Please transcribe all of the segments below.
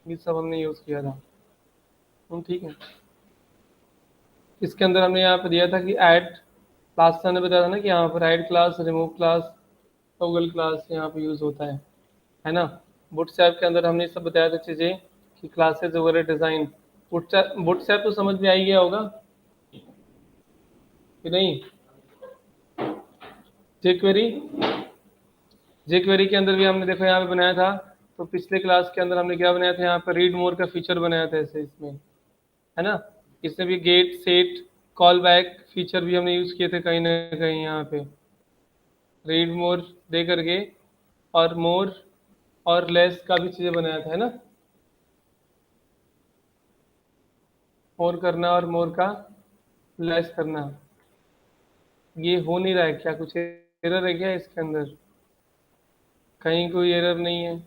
ये सब हमने यूज़ किया था। ठीक है। इसके अंदर हमने यहाँ पे दिया था कि ऐड क्लास, ने बताया था ना कि यहाँ पर add class, remove class, toggle class यहाँ पे यूज़ होता है ना। बूटस्ट्रैप के अंदर हमने ये सब बताया था चीज़ें कि क्लासेज वगैरह डिज़ाइन। बूटस्ट्रैप तो समझ में आ ही गया होगा कि नहीं। जेक्वेरी, जेक्वेरी के अंदर भी हमने देखो यहाँ पे बनाया था। तो पिछले क्लास के अंदर हमने क्या बनाया था, यहाँ पर रीड मोर का फीचर बनाया था ऐसे इसमें, है ना। इसमें भी get set call back feature भी हमने यूज़ किए थे कहीं ना कहीं यहाँ पे, रीड मोर दे करके, और मोर और लेस का भी चीज़ें बनाया था, है ना। मोर करना और मोर का लेस करना। ये हो नहीं रहा है क्या, कुछ एरर है क्या इसके अंदर? कहीं कोई एरर नहीं है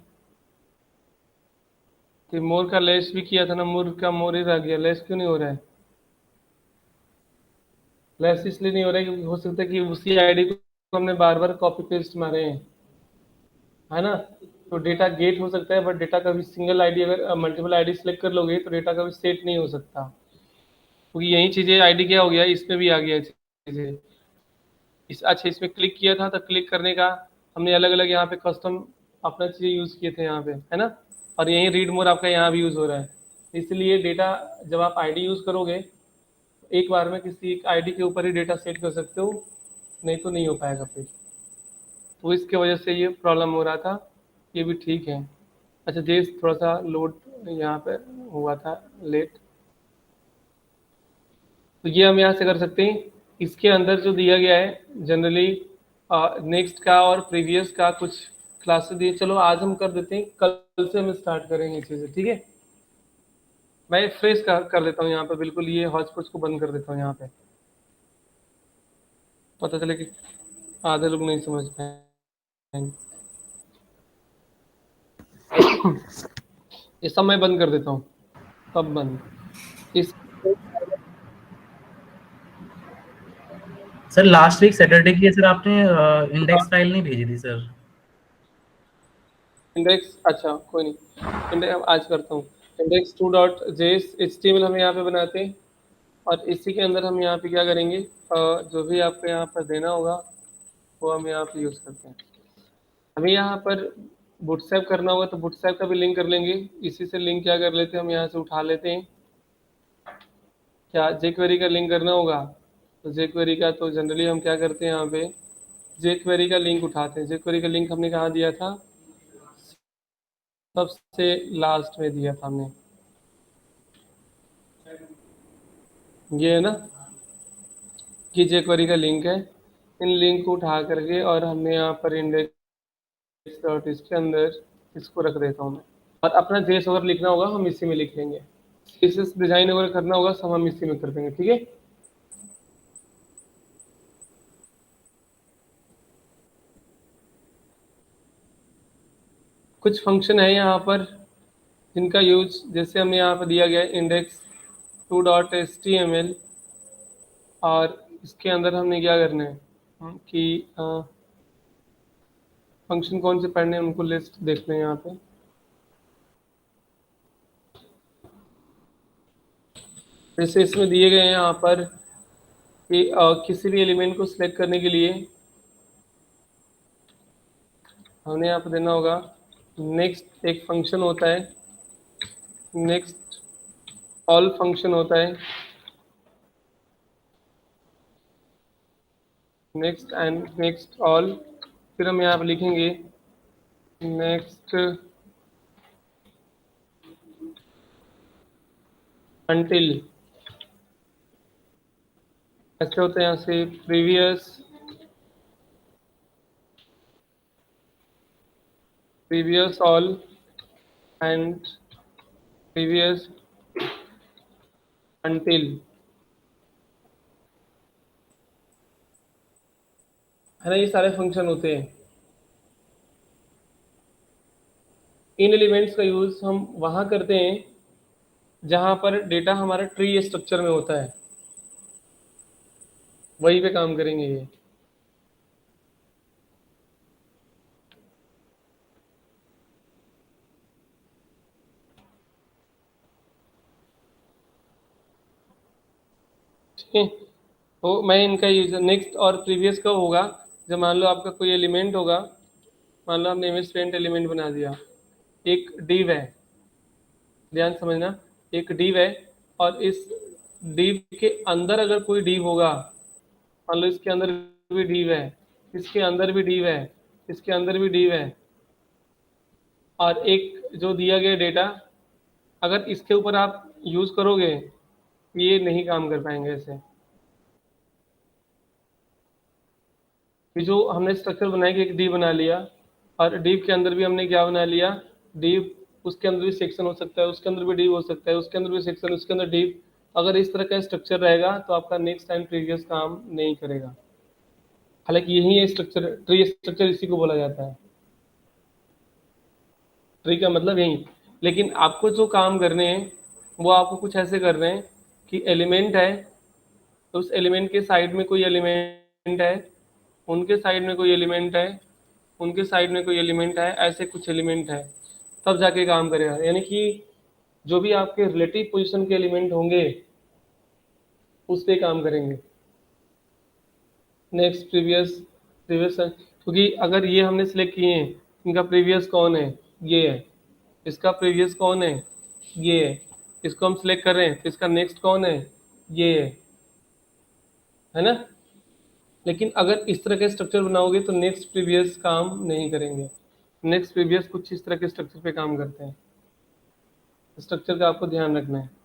कि मोर का लेस भी किया था ना, मोर का मोर ही रह गया, लेस क्यों नहीं हो रहा है? लेस इसलिए नहीं हो रहा है क्योंकि हो सकता है कि उसी आईडी को हमने बार बार कॉपी पेस्ट मारे हैं, है ना। तो डेटा गेट हो सकता है, बट डेटा का भी सिंगल आईडी, अगर मल्टीपल आईडी सेलेक्ट कर लोगे तो डेटा का भी सेट नहीं हो सकता, क्योंकि यही चीज़ें आईडी क्या हो गया, इसमें भी आ गया चीज़ें। अच्छा, इसमें क्लिक किया था तो क्लिक करने का हमने अलग अलग यहाँ पे कस्टम अपना चीज़ें यूज़ किए थे यहाँ पे, है ना। और यही रीड मोर आपका यहाँ भी यूज़ हो रहा है। इसलिए डेटा जब आप आईडी यूज़ करोगे तो एक बार में किसी एक आईडी के ऊपर ही डेटा सेट कर सकते हो, नहीं तो नहीं हो पाएगा फिर। तो इसके वजह से ये प्रॉब्लम हो रहा था। ये भी ठीक है। अच्छा, जेस थोड़ा सा लोड यहाँ पे हुआ था लेट, तो ये हम यहाँ से कर सकते हैं। इसके अंदर जो दिया गया है जनरली नेक्स्ट का और प्रीवियस का कुछ क्लासेस दिए, चलो आज हम कर देते हैं, कल से हम स्टार्ट करेंगे चीज़ें, ठीक है। मैं फ्रेश कर देता हूँ यहाँ पे, बिल्कुल ये हॉटस्पॉट को बंद कर देता हूँ यहाँ पे, पता चले कि आधे लोग नहीं समझ पाएंगे। ये सब मैं बंद कर देता हूँ, सब बंद। इस सर लास्ट वीक सैटरडे की सर आपने इंडेक्स फाइल नहीं भेजी थी सर। इंडेक्स, अच्छा कोई नहीं, इंडेक्स आज करता हूँ। Index two dot JS HTML हम यहाँ पे बनाते हैं, और इसी के अंदर हम यहाँ पे क्या करेंगे, जो भी आपको यहाँ पर देना होगा वो हम यहाँ पे यूज़ करते हैं। हमें यहाँ पर बूटस्ट्रैप करना होगा तो बूटस्ट्रैप का भी लिंक कर लेंगे। इसी से लिंक क्या कर लेते हैं, हम यहाँ से उठा लेते हैं। क्या जेक्वेरी का लिंक करना होगा, तो जेक्वेरी का तो जनरली हम क्या करते हैं, यहाँ पे जेक्वेरी का लिंक उठाते हैं। जेक्वेरी का लिंक हमने कहाँ दिया था, सबसे लास्ट में दिया था हमने, ये है ना, कि जेक्वेरी का लिंक है। इन लिंक को उठा करके और हमने यहाँ पर इंडेक्स डॉट इसके अंदर इसको रख देता हूँ मैं। और अपना जेस अगर लिखना होगा हम इसी में लिख लेंगे, सीएसएस डिजाइन अगर करना होगा सब हम इसी में कर देंगे, ठीक है। कुछ फंक्शन है यहाँ पर जिनका यूज, जैसे हमने यहाँ पर दिया गया index two dot H T M L, और इसके अंदर हमने क्या करना है कि फंक्शन कौन से पढ़ने हैं उनको लिस्ट देख लें यहाँ पे। जैसे इसमें दिए गए हैं यहाँ पर कि किसी भी एलिमेंट को सिलेक्ट करने के लिए हमने यहाँ पर देना होगा नेक्स्ट, एक फंक्शन होता है नेक्स्ट, ऑल फंक्शन होता है नेक्स्ट एंड नेक्स्ट ऑल। फिर हम यहाँ पर लिखेंगे नेक्स्ट अंटिल, ऐसे होते हैं यहाँ से previous, previous all and previous until, है ना। ये सारे फंक्शन होते हैं। इन एलिमेंट्स का यूज हम वहां करते हैं जहां पर डेटा हमारा ट्री स्ट्रक्चर में होता है, वहीं पे काम करेंगे ये। ठीक है। तो मैं इनका यूज नेक्स्ट और प्रीवियस का होगा, जब मान लो आपका कोई एलिमेंट होगा, मान लो हमने इमेज पेंट एलिमेंट बना दिया, एक div है, ध्यान समझना, एक div है, और इस div के अंदर अगर कोई div होगा, मान लो इसके अंदर भी div है, इसके अंदर भी div है, इसके अंदर भी div है, और एक जो दिया गया डेटा, अगर इसके ऊपर आप यूज करोगे, ये नहीं काम कर पाएंगे ऐसे। कि जो हमने स्ट्रक्चर बनाया कि एक डी बना लिया, और डीव के अंदर भी हमने क्या बना लिया, डीव, उसके अंदर भी सेक्शन हो सकता है, उसके अंदर भी डीव हो सकता है, उसके अंदर भी सेक्शन, उसके अंदर डीव। अगर इस तरह का स्ट्रक्चर रहेगा तो आपका नेक्स्ट टाइम प्रीवियस काम नहीं करेगा। हालांकि यही है स्ट्रक्चर, ट्री स्ट्रक्चर इसी को बोला जाता है, ट्री का मतलब यही। लेकिन आपको जो काम करने हैं वो आपको कुछ ऐसे कर रहे हैं कि एलिमेंट है, तो उस एलिमेंट के साइड में कोई एलिमेंट है, उनके साइड में कोई एलिमेंट है, उनके साइड में कोई एलिमेंट है, ऐसे कुछ एलिमेंट है, तब जाके काम करेगा। यानी कि जो भी आपके रिलेटिव पोजीशन के एलिमेंट होंगे उस पे काम करेंगे। नेक्स्ट प्रीवियस, प्रीवियस, क्योंकि अगर ये हमने सिलेक्ट किए हैं, इनका प्रीवियस कौन है, ये है, इसका प्रीवियस कौन है, ये है, इसको हम सिलेक्ट कर रहे हैं तो इसका नेक्स्ट कौन है, ये है ना। लेकिन अगर इस तरह के स्ट्रक्चर बनाओगे तो नेक्स्ट प्रीवियस काम नहीं करेंगे। नेक्स्ट प्रीवियस कुछ इस तरह के स्ट्रक्चर पे काम करते हैं, स्ट्रक्चर का आपको ध्यान रखना है।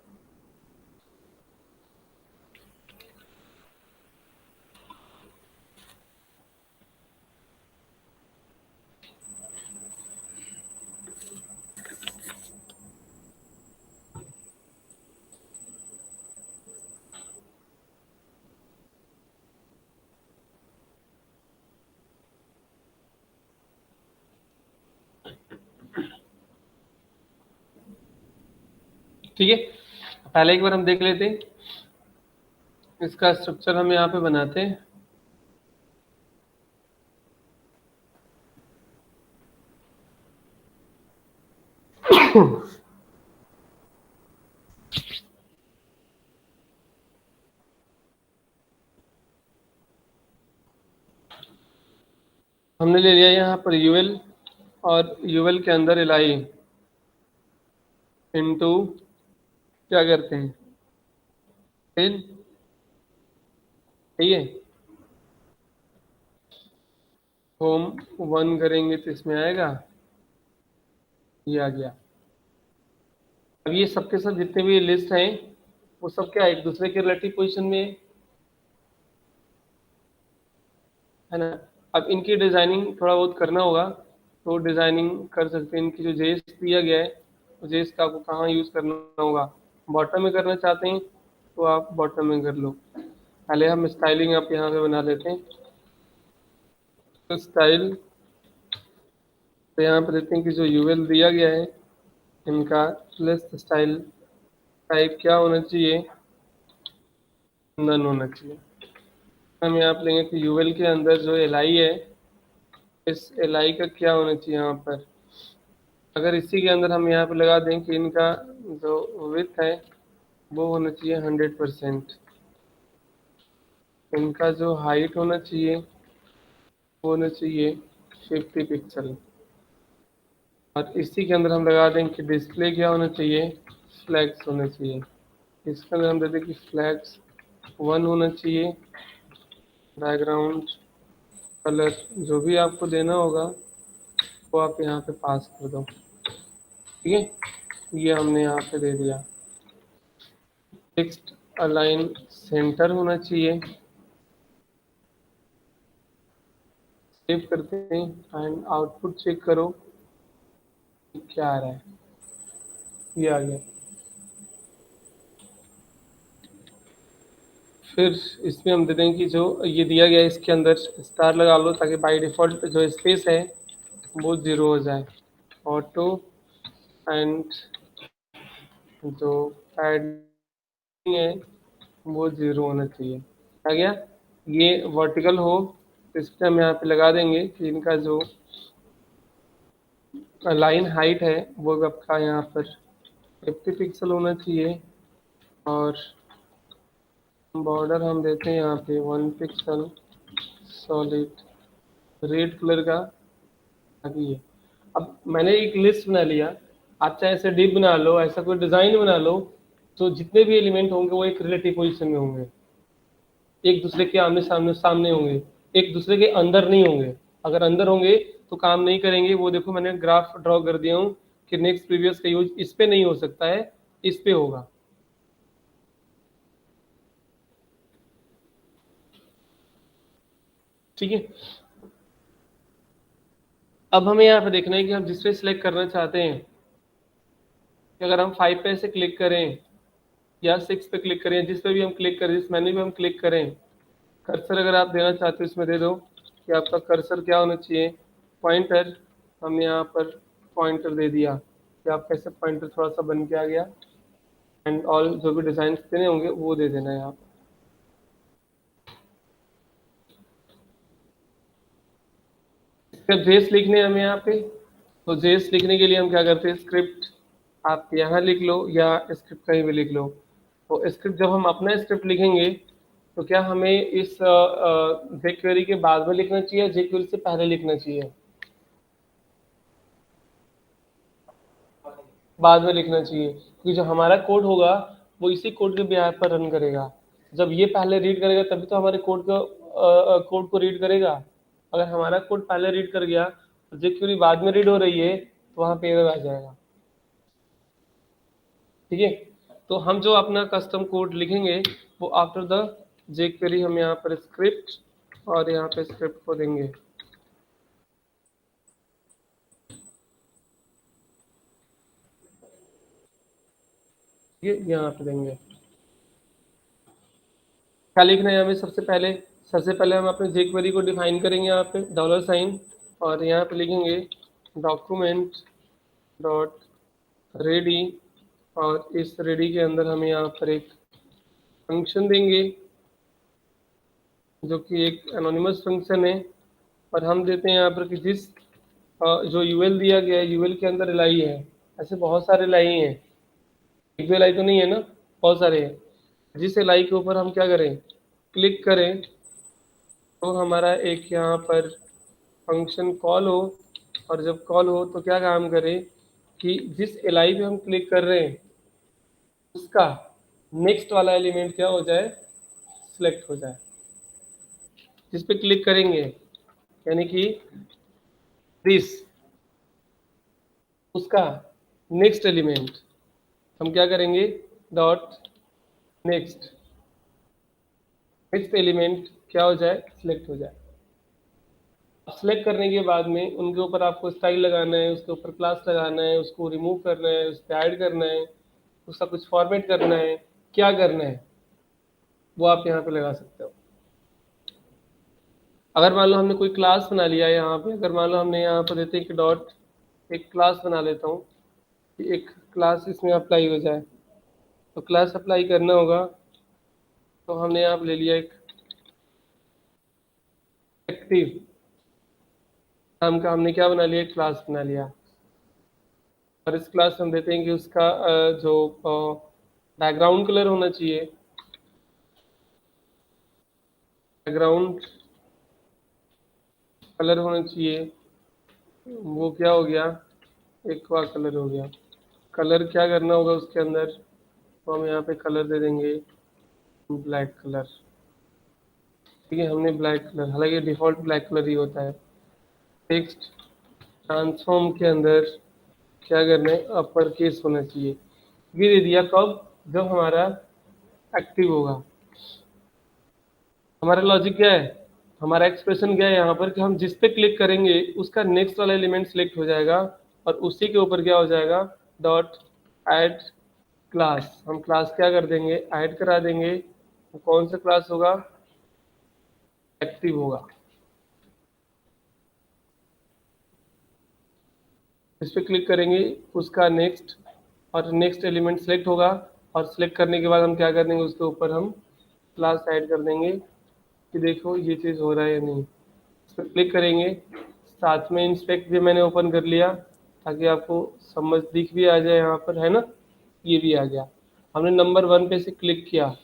ठीक है, पहले एक बार हम देख लेते हैं, इसका स्ट्रक्चर हम यहाँ पे बनाते हैं। हमने ले लिया यहाँ पर यूएल, और यूएल के अंदर एलआई इनटू, क्या करते हैं, फिर सही है, होम वन करेंगे तो इसमें आएगा, ये आ गया। अब ये सबके सब जितने भी लिस्ट हैं वो सब क्या एक दूसरे के रिलेटिव पोजीशन में है ना। अब इनकी डिजाइनिंग थोड़ा बहुत करना होगा, तो डिजाइनिंग कर सकते हैं। इनकी जो जेस दिया गया है, तो जेस का आपको कहाँ यूज करना होगा, बॉटम में करना चाहते हैं तो आप बॉटम में कर लो। पहले हम स्टाइलिंग आप यहाँ पे बना लेते हैं, तो स्टाइल, तो यहाँ पे देते हैं कि जो यूएल दिया गया है इनका लिस्ट स्टाइल टाइप क्या होना चाहिए, नन होना चाहिए। हम यहाँ पे लेंगे कि यूएल के अंदर जो एलआई है, इस एलआई का क्या होना चाहिए यहाँ पर, अगर इसी के अंदर हम यहाँ पे लगा दें कि इनका जो विथ है वो होना चाहिए 100%, इनका जो हाइट होना चाहिए वो होना चाहिए 50 पिक्सल, और इसी के अंदर हम लगा दें कि डिस्प्ले क्या होना चाहिए, फ्लैग्स होना चाहिए। इसके अंदर हम दे दें कि फ्लैग्स 1 होना चाहिए, बैकग्राउंड कलर जो भी आपको देना होगा वो आप यहाँ पे पास कर दो। ठीक है, ये हमने यहाँ पे दे दिया। टेक्स्ट अलाइन सेंटर होना चाहिए, सेव करते हैं एंड आउटपुट चेक करो क्या आ रहा है, ये आ गया। फिर इसमें हम दे दें कि जो ये दिया गया है इसके अंदर स्टार लगा लो, ताकि बाय डिफ़ॉल्ट जो स्पेस है वो 0 हो जाए। ऑटो एंड जो पैडिंग है वो 0 होना चाहिए। आ गया, ये वर्टिकल हो तो इस पर हम यहाँ पे लगा देंगे कि इनका जो लाइन हाइट है वो आपका यहाँ पर 50 पिक्सल होना चाहिए, और बॉर्डर हम देते हैं यहाँ पे 1 पिक्सल सॉलिड रेड कलर का, ताकि ये, अब मैंने एक लिस्ट बना लिया, आप चाहे ऐसे डिप बना लो, ऐसा कोई डिजाइन बना लो, तो जितने भी एलिमेंट होंगे वो एक रिलेटिव पोजीशन में होंगे, एक दूसरे के आमने सामने सामने होंगे, एक दूसरे के अंदर नहीं होंगे। अगर अंदर होंगे तो काम नहीं करेंगे। वो देखो मैंने ग्राफ ड्रॉ कर दिया हूँ कि नेक्स्ट प्रीवियस का यूज इस पे नहीं हो सकता है, इस पे होगा। ठीक है, अब हमें यहाँ पे देखना है कि हम जिस पे सिलेक्ट करना चाहते हैं, कि अगर हम 5 पे से क्लिक करें या 6 पे क्लिक करें, जिस पे भी हम क्लिक करें, जिस मेन्यू पे हम क्लिक करें, कर्सर अगर आप देना चाहते हो इसमें दे दो कि आपका कर्सर क्या होना चाहिए, पॉइंटर। हमने यहाँ पर पॉइंटर दे दिया कि आप कैसे पॉइंटर थोड़ा सा बन के आ गया, एंड ऑल जो भी डिजाइन देने होंगे वो दे देना है आप। जेस लिखने हैं हमें यहाँ पे, तो जेस लिखने के लिए हम क्या करते हैं, स्क्रिप्ट आप यहाँ लिख लो या स्क्रिप्ट कहीं भी लिख लो। तो स्क्रिप्ट जब हम अपना स्क्रिप्ट लिखेंगे तो क्या हमें इस jQuery के बाद में लिखना चाहिए, jQuery से पहले लिखना चाहिए? बाद में लिखना चाहिए, क्योंकि जो हमारा कोड होगा वो इसी कोड के बिहार पर रन करेगा। जब ये पहले रीड करेगा तभी तो हमारे कोड को रीड करेगा। अगर हमारा कोड पहले रीड कर गया और jQuery बाद में रीड हो रही है तो वहाँ पे एरर आ जाएगा। ठीक है, तो हम जो अपना कस्टम कोड लिखेंगे वो आफ्टर द jQuery हम यहाँ पर स्क्रिप्ट और यहाँ पे स्क्रिप्ट को देंगे। ठीक है, यहाँ पे देंगे। क्या लिखना है हमें, सबसे पहले हम अपने jQuery को डिफाइन करेंगे यहाँ पे $, और यहाँ पे लिखेंगे डॉक्यूमेंट डॉट रेडी, और इस रेडी के अंदर हम यहाँ पर एक फंक्शन देंगे जो कि एक एनोनिमस फंक्शन है, और हम देते हैं यहाँ पर कि जिस जो यूएल दिया गया है यूएल के अंदर लाई है। ऐसे बहुत सारे लाई हैं, एक भी लाई तो नहीं है ना, बहुत सारे हैं। जिस लाई के ऊपर हम क्या करें, क्लिक करें, तो हमारा एक यहाँ पर फंक्शन कॉल हो, और जब कॉल हो तो क्या काम करे कि जिस एलाई पे हम क्लिक कर रहे हैं उसका नेक्स्ट वाला एलिमेंट क्या हो जाए, सिलेक्ट हो जाए। जिस पे क्लिक करेंगे यानी कि दिस, उसका नेक्स्ट एलिमेंट हम क्या करेंगे, डॉट नेक्स्ट, नेक्स्ट एलिमेंट क्या हो जाए, सिलेक्ट हो जाए। सिलेक्ट करने के बाद में उनके ऊपर आपको स्टाइल लगाना है, उसके ऊपर क्लास लगाना है, उसको रिमूव करना है, उस पर ऐड करना है, उसका कुछ फॉर्मेट करना है, क्या करना है वो आप यहाँ पे लगा सकते हो। अगर मान लो हमने कोई क्लास बना लिया है यहाँ पे, अगर मान लो हमने यहाँ पर देते हैं कि डॉट एक क्लास बना लेता हूँ कि एक क्लास इसमें अप्लाई हो जाए, तो क्लास अप्लाई करना होगा। तो हमने यहाँ पे ले लिया एक एक्टिव नाम का, हमने क्या बना लिया, क्लास बना लिया, और इस क्लास हम देते हैं कि उसका जो बैकग्राउंड कलर होना चाहिए, बैकग्राउंड कलर होना चाहिए, वो क्या हो गया, एक्वा कलर हो गया। कलर क्या करना होगा उसके अंदर, तो हम यहाँ पे कलर दे देंगे ब्लैक कलर। ठीक है, हमने ब्लैक कलर, हालांकि डिफॉल्ट ब्लैक कलर ही होता है। टेक्स्ट ट्रांसफॉर्म के अंदर क्या करना है, अपर केस होना चाहिए। ये दे दिया कब, जब हमारा एक्टिव होगा। हमारा लॉजिक क्या है, हमारा एक्सप्रेशन क्या है यहाँ पर कि हम जिस पे क्लिक करेंगे उसका नेक्स्ट वाला एलिमेंट सिलेक्ट हो जाएगा, और उसी के ऊपर क्या हो जाएगा, डॉट ऐड क्लास। हम क्लास क्या कर देंगे, ऐड करा देंगे। तो कौन सा क्लास होगा, एक्टिव होगा। इस पे क्लिक करेंगे उसका नेक्स्ट, और नेक्स्ट एलिमेंट सेलेक्ट होगा, और सिलेक्ट करने के बाद हम क्या कर देंगे, उसके ऊपर हम क्लास ऐड कर देंगे कि देखो ये चीज़ हो रहा है या नहीं। इस पर क्लिक करेंगे, साथ में इंस्पेक्ट भी मैंने ओपन कर लिया ताकि आपको समझ दिख भी आ जाए यहाँ पर, है ना, ये भी आ गया। हमने नंबर 1 पे से क्लिक किया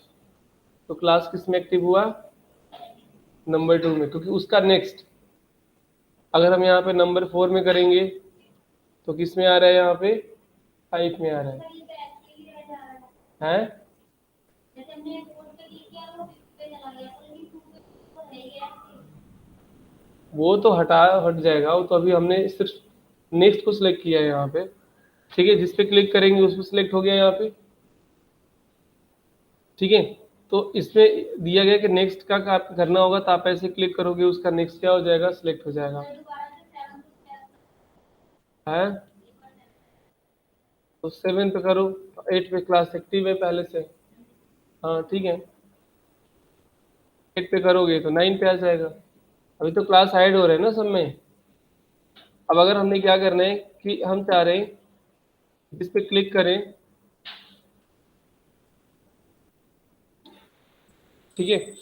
तो क्लास किस में एक्टिव हुआ, नंबर 2 में, क्योंकि उसका नेक्स्ट अगर हम यहाँ पे नंबर 4 में करेंगे तो किस में आ रहा है, यहाँ पे 5 में आ रहा है वो तो हट जाएगा, वो तो अभी हमने सिर्फ नेक्स्ट को सिलेक्ट किया है यहाँ पे, ठीक है, जिस पे क्लिक करेंगे उसमें सिलेक्ट हो गया यहाँ पे, ठीक है। तो इसमें दिया गया कि नेक्स्ट का करना होगा, तो आप ऐसे क्लिक करोगे, उसका नेक्स्ट क्या हो जाएगा, सिलेक्ट हो जाएगा है। तो 7 पे करो, 8 पे क्लास एक्टिव है पहले से, हाँ ठीक है, 8 पे करोगे तो 9 पे आ जाएगा, अभी तो क्लास ऐड हो रहे हैं ना सब में। अब अगर हमने क्या करना है कि हम चाह रहे हैं इस पे क्लिक करें, ठीक है,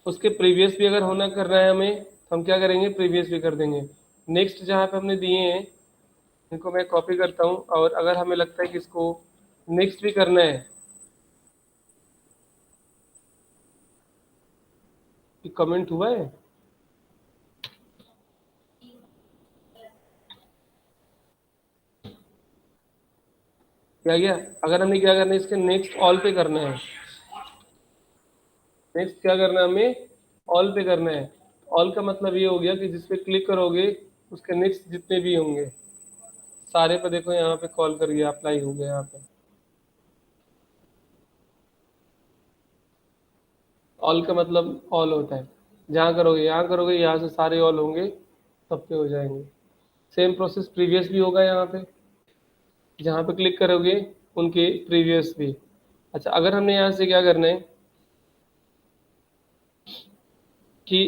उसके प्रीवियस भी अगर होना करना है हमें, तो हम क्या करेंगे, प्रीवियस भी कर देंगे। नेक्स्ट जहाँ पे हमने दिए हैं इनको मैं कॉपी करता हूँ, और अगर हमें लगता है कि इसको नेक्स्ट भी करना है, कि कमेंट हुआ है, क्या गया, अगर हमने क्या करना है, इसके नेक्स्ट ऑल पे करना है, नेक्स्ट क्या करना है हमें, ऑल पे करना है। ऑल का मतलब ये हो गया कि जिस पे क्लिक करोगे उसके नेक्स्ट जितने भी होंगे सारे पे, देखो यहाँ पे कॉल कर गया, अप्लाई हो गया यहाँ पे। ऑल का मतलब ऑल होता है, जहाँ करोगे यहाँ करोगे, यहाँ से सारे ऑल होंगे, सब पे हो जाएंगे। सेम प्रोसेस प्रीवियस भी होगा, यहाँ पे जहाँ पे क्लिक करोगे उनके प्रीवियस भी। अच्छा, अगर हमने यहाँ से क्या करना है कि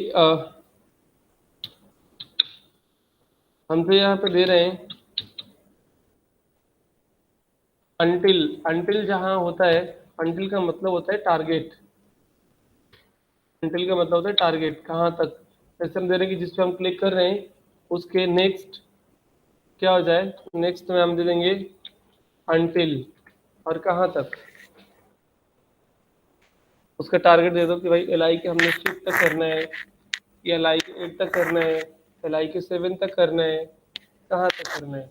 हम तो यहाँ पे दे रहे हैं अंटिल, अंटिल जहाँ होता है, अंटिल का मतलब होता है टारगेट, अंटिल का मतलब होता है टारगेट, कहाँ तक। जैसे हम दे रहे हैं कि जिस पे हम क्लिक कर रहे हैं उसके नेक्स्ट क्या हो जाए, नेक्स्ट में हम दे देंगे अंटिल, और कहाँ तक, उसका टारगेट दे दो कि भाई एल आई के हमने 6 तक करना है, या एल आई के 8 तक करना है, एल आई के 7 तक करना है, कहाँ तक करना है।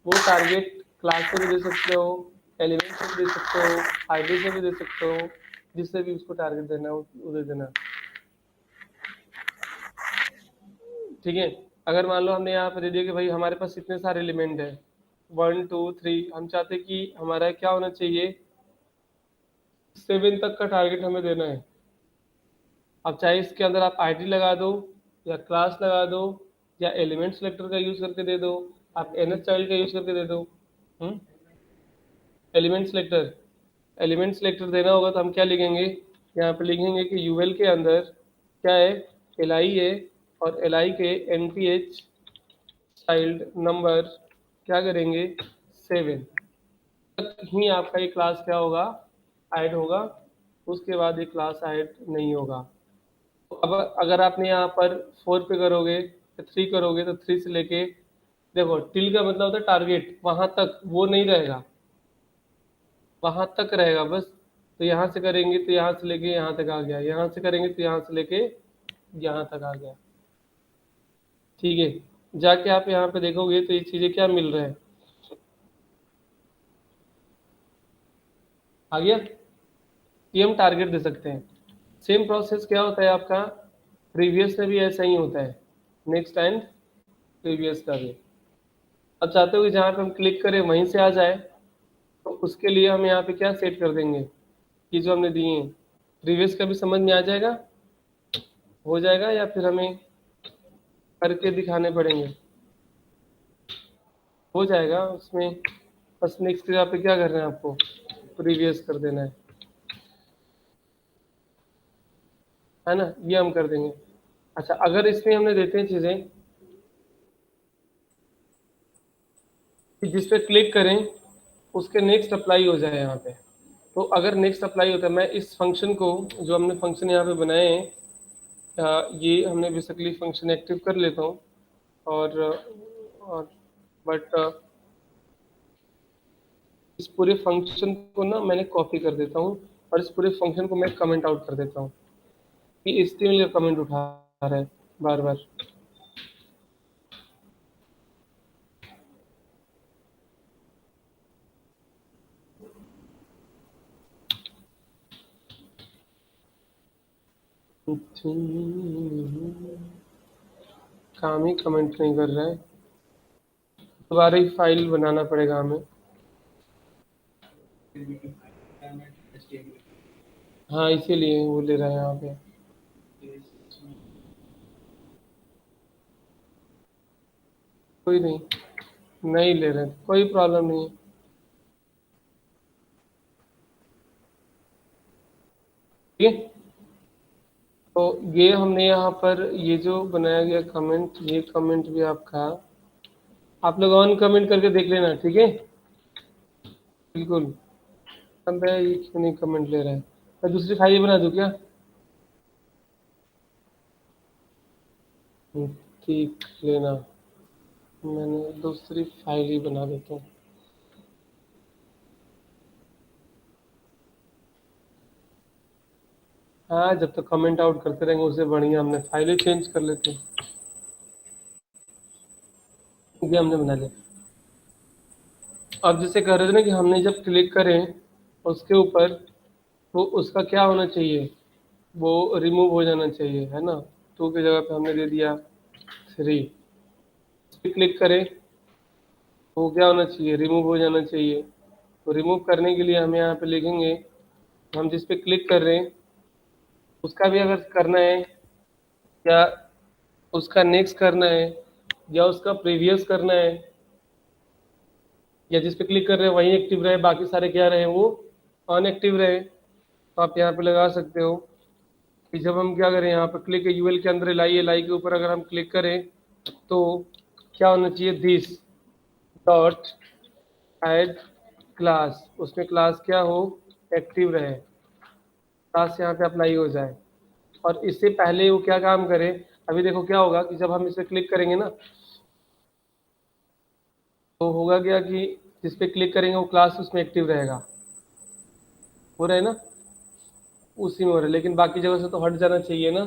वो टारगेट क्लास से भी दे सकते हो, एलिमेंट से भी दे सकते हो, आईडी से भी दे सकते हो, जिससे भी उसको टारगेट देना हो वो दे देना, ठीक है। अगर मान लो हमने यहाँ पे दे दिया कि भाई हमारे पास इतने सारे एलिमेंट है, 1 2 3, हम चाहते कि हमारा क्या होना चाहिए, 7 तक का टारगेट हमें देना है। अब चाहे इसके अंदर आप आईडी लगा दो, या क्लास लगा दो, या एलिमेंट सेलेक्टर का यूज करके दे दो, आप एनएस चाइल्ड का यूज करके दे दो। एलिमेंट सेलेक्टर, एलिमेंट सेलेक्टर देना होगा तो हम क्या लिखेंगे, यहाँ पे लिखेंगे कि यूएल के अंदर क्या है, एल आई है, और L I K N T H child number क्या करेंगे, 7 तक ही आपका ये क्लास क्या होगा, ऐड होगा, उसके बाद ये क्लास ऐड नहीं होगा। तो अब अगर आपने यहाँ पर 4 पे करोगे या 3 करोगे, तो 3 से लेके, देखो टिल का मतलब होता है टारगेट, वहां तक वो नहीं रहेगा, वहां तक रहेगा बस। तो यहाँ से करेंगे तो यहाँ से लेके यहाँ तक आ गया, यहाँ से करेंगे तो यहाँ से लेके यहाँ तक आ गया, ठीक है। जाके आप यहाँ पे देखोगे तो ये चीजें क्या मिल रहा है, आ गया, ये हम टारगेट दे सकते हैं। सेम प्रोसेस क्या होता है आपका, प्रीवियस में भी ऐसा ही होता है, नेक्स्ट एंड प्रीवियस का भी। अब चाहते हो कि जहाँ पे हम क्लिक करें वहीं से आ जाए, तो उसके लिए हम यहाँ पे क्या सेट कर देंगे, कि जो हमने दिए हैं प्रीवियस का भी समझ में आ जाएगा, हो जाएगा, या फिर हमें करके दिखाने पड़ेंगे, हो जाएगा उसमें। बस नेक्स्ट जगह पे क्या करना है आपको, प्रीवियस कर देना है ना, ये हम कर देंगे। अच्छा, अगर इसमें हमने देते हैं चीजें कि जिस पे क्लिक करें उसके नेक्स्ट अप्लाई हो जाए यहाँ पे, तो अगर नेक्स्ट अप्लाई होता है, मैं इस फंक्शन को, जो हमने फंक्शन यहाँ पे बनाए हैं, ये हमने बेसिकली फंक्शन एक्टिव कर लेता हूँ, और बट इस पूरे फंक्शन को ना मैंने कॉपी कर देता हूँ, और इस पूरे फंक्शन को मैं कमेंट आउट कर देता हूँ कि HTML का कमेंट उठा रहा है बार बार। काम ही कमेंट नहीं कर रहा है, दोबारा ही फाइल बनाना पड़ेगा हमें। हाँ इसीलिए वो ले रहा है यहाँ पे। कोई नहीं, नहीं ले रहे, कोई प्रॉब्लम नहीं है। ठीक है, तो ये हमने यहाँ पर ये जो बनाया गया कमेंट, ये कमेंट भी आपका, आप लोग ऑन कमेंट करके देख लेना, ठीक है। बिल्कुल। अब ये क्यों नहीं कमेंट ले रहा है, मैं दूसरी फाइल बना दूँ क्या? ठीक, लेना, मैंने दूसरी फाइल ही बना देता हूँ। हाँ, जब तक कमेंट आउट करते रहेंगे उससे बढ़िया हमने फाइल ही चेंज कर लेते हैं। ये हमने बना लिया। अब जैसे कह रहे थे ना कि हमने जब क्लिक करें उसके ऊपर, तो उसका क्या होना चाहिए, वो रिमूव हो जाना चाहिए, है ना। 2 की जगह पे हमने दे दिया 3। इस पे क्लिक करें तो क्या होना चाहिए, रिमूव हो जाना चाहिए। तो रिमूव करने के लिए हम यहाँ पे लिखेंगे, हम जिस पे क्लिक कर रहे हैं उसका भी अगर करना है, या उसका नेक्स्ट करना है, या उसका प्रीवियस करना है, या जिस पे क्लिक कर रहे हैं वही एक्टिव रहे, बाकी सारे क्या रहे, वो अनएक्टिव रहे, तो आप यहाँ पे लगा सकते हो कि जब हम क्या करें, यहाँ पे क्लिक यूएल के अंदर एल आई के ऊपर अगर हम क्लिक करें तो क्या होना चाहिए, दिस डॉट ऐड क्लास, उसमें क्लास क्या हो, एक्टिव रहे, क्लास यहाँ पे अप्लाई हो जाए। और इससे पहले वो क्या काम करे, अभी देखो क्या होगा कि जब हम इसे क्लिक करेंगे ना, तो होगा क्या कि जिस पे क्लिक करेंगे वो क्लास उसमें एक्टिव रहेगा, हो रहा है ना, उसी में हो रहा है, लेकिन बाकी जगह से तो हट जाना चाहिए ना।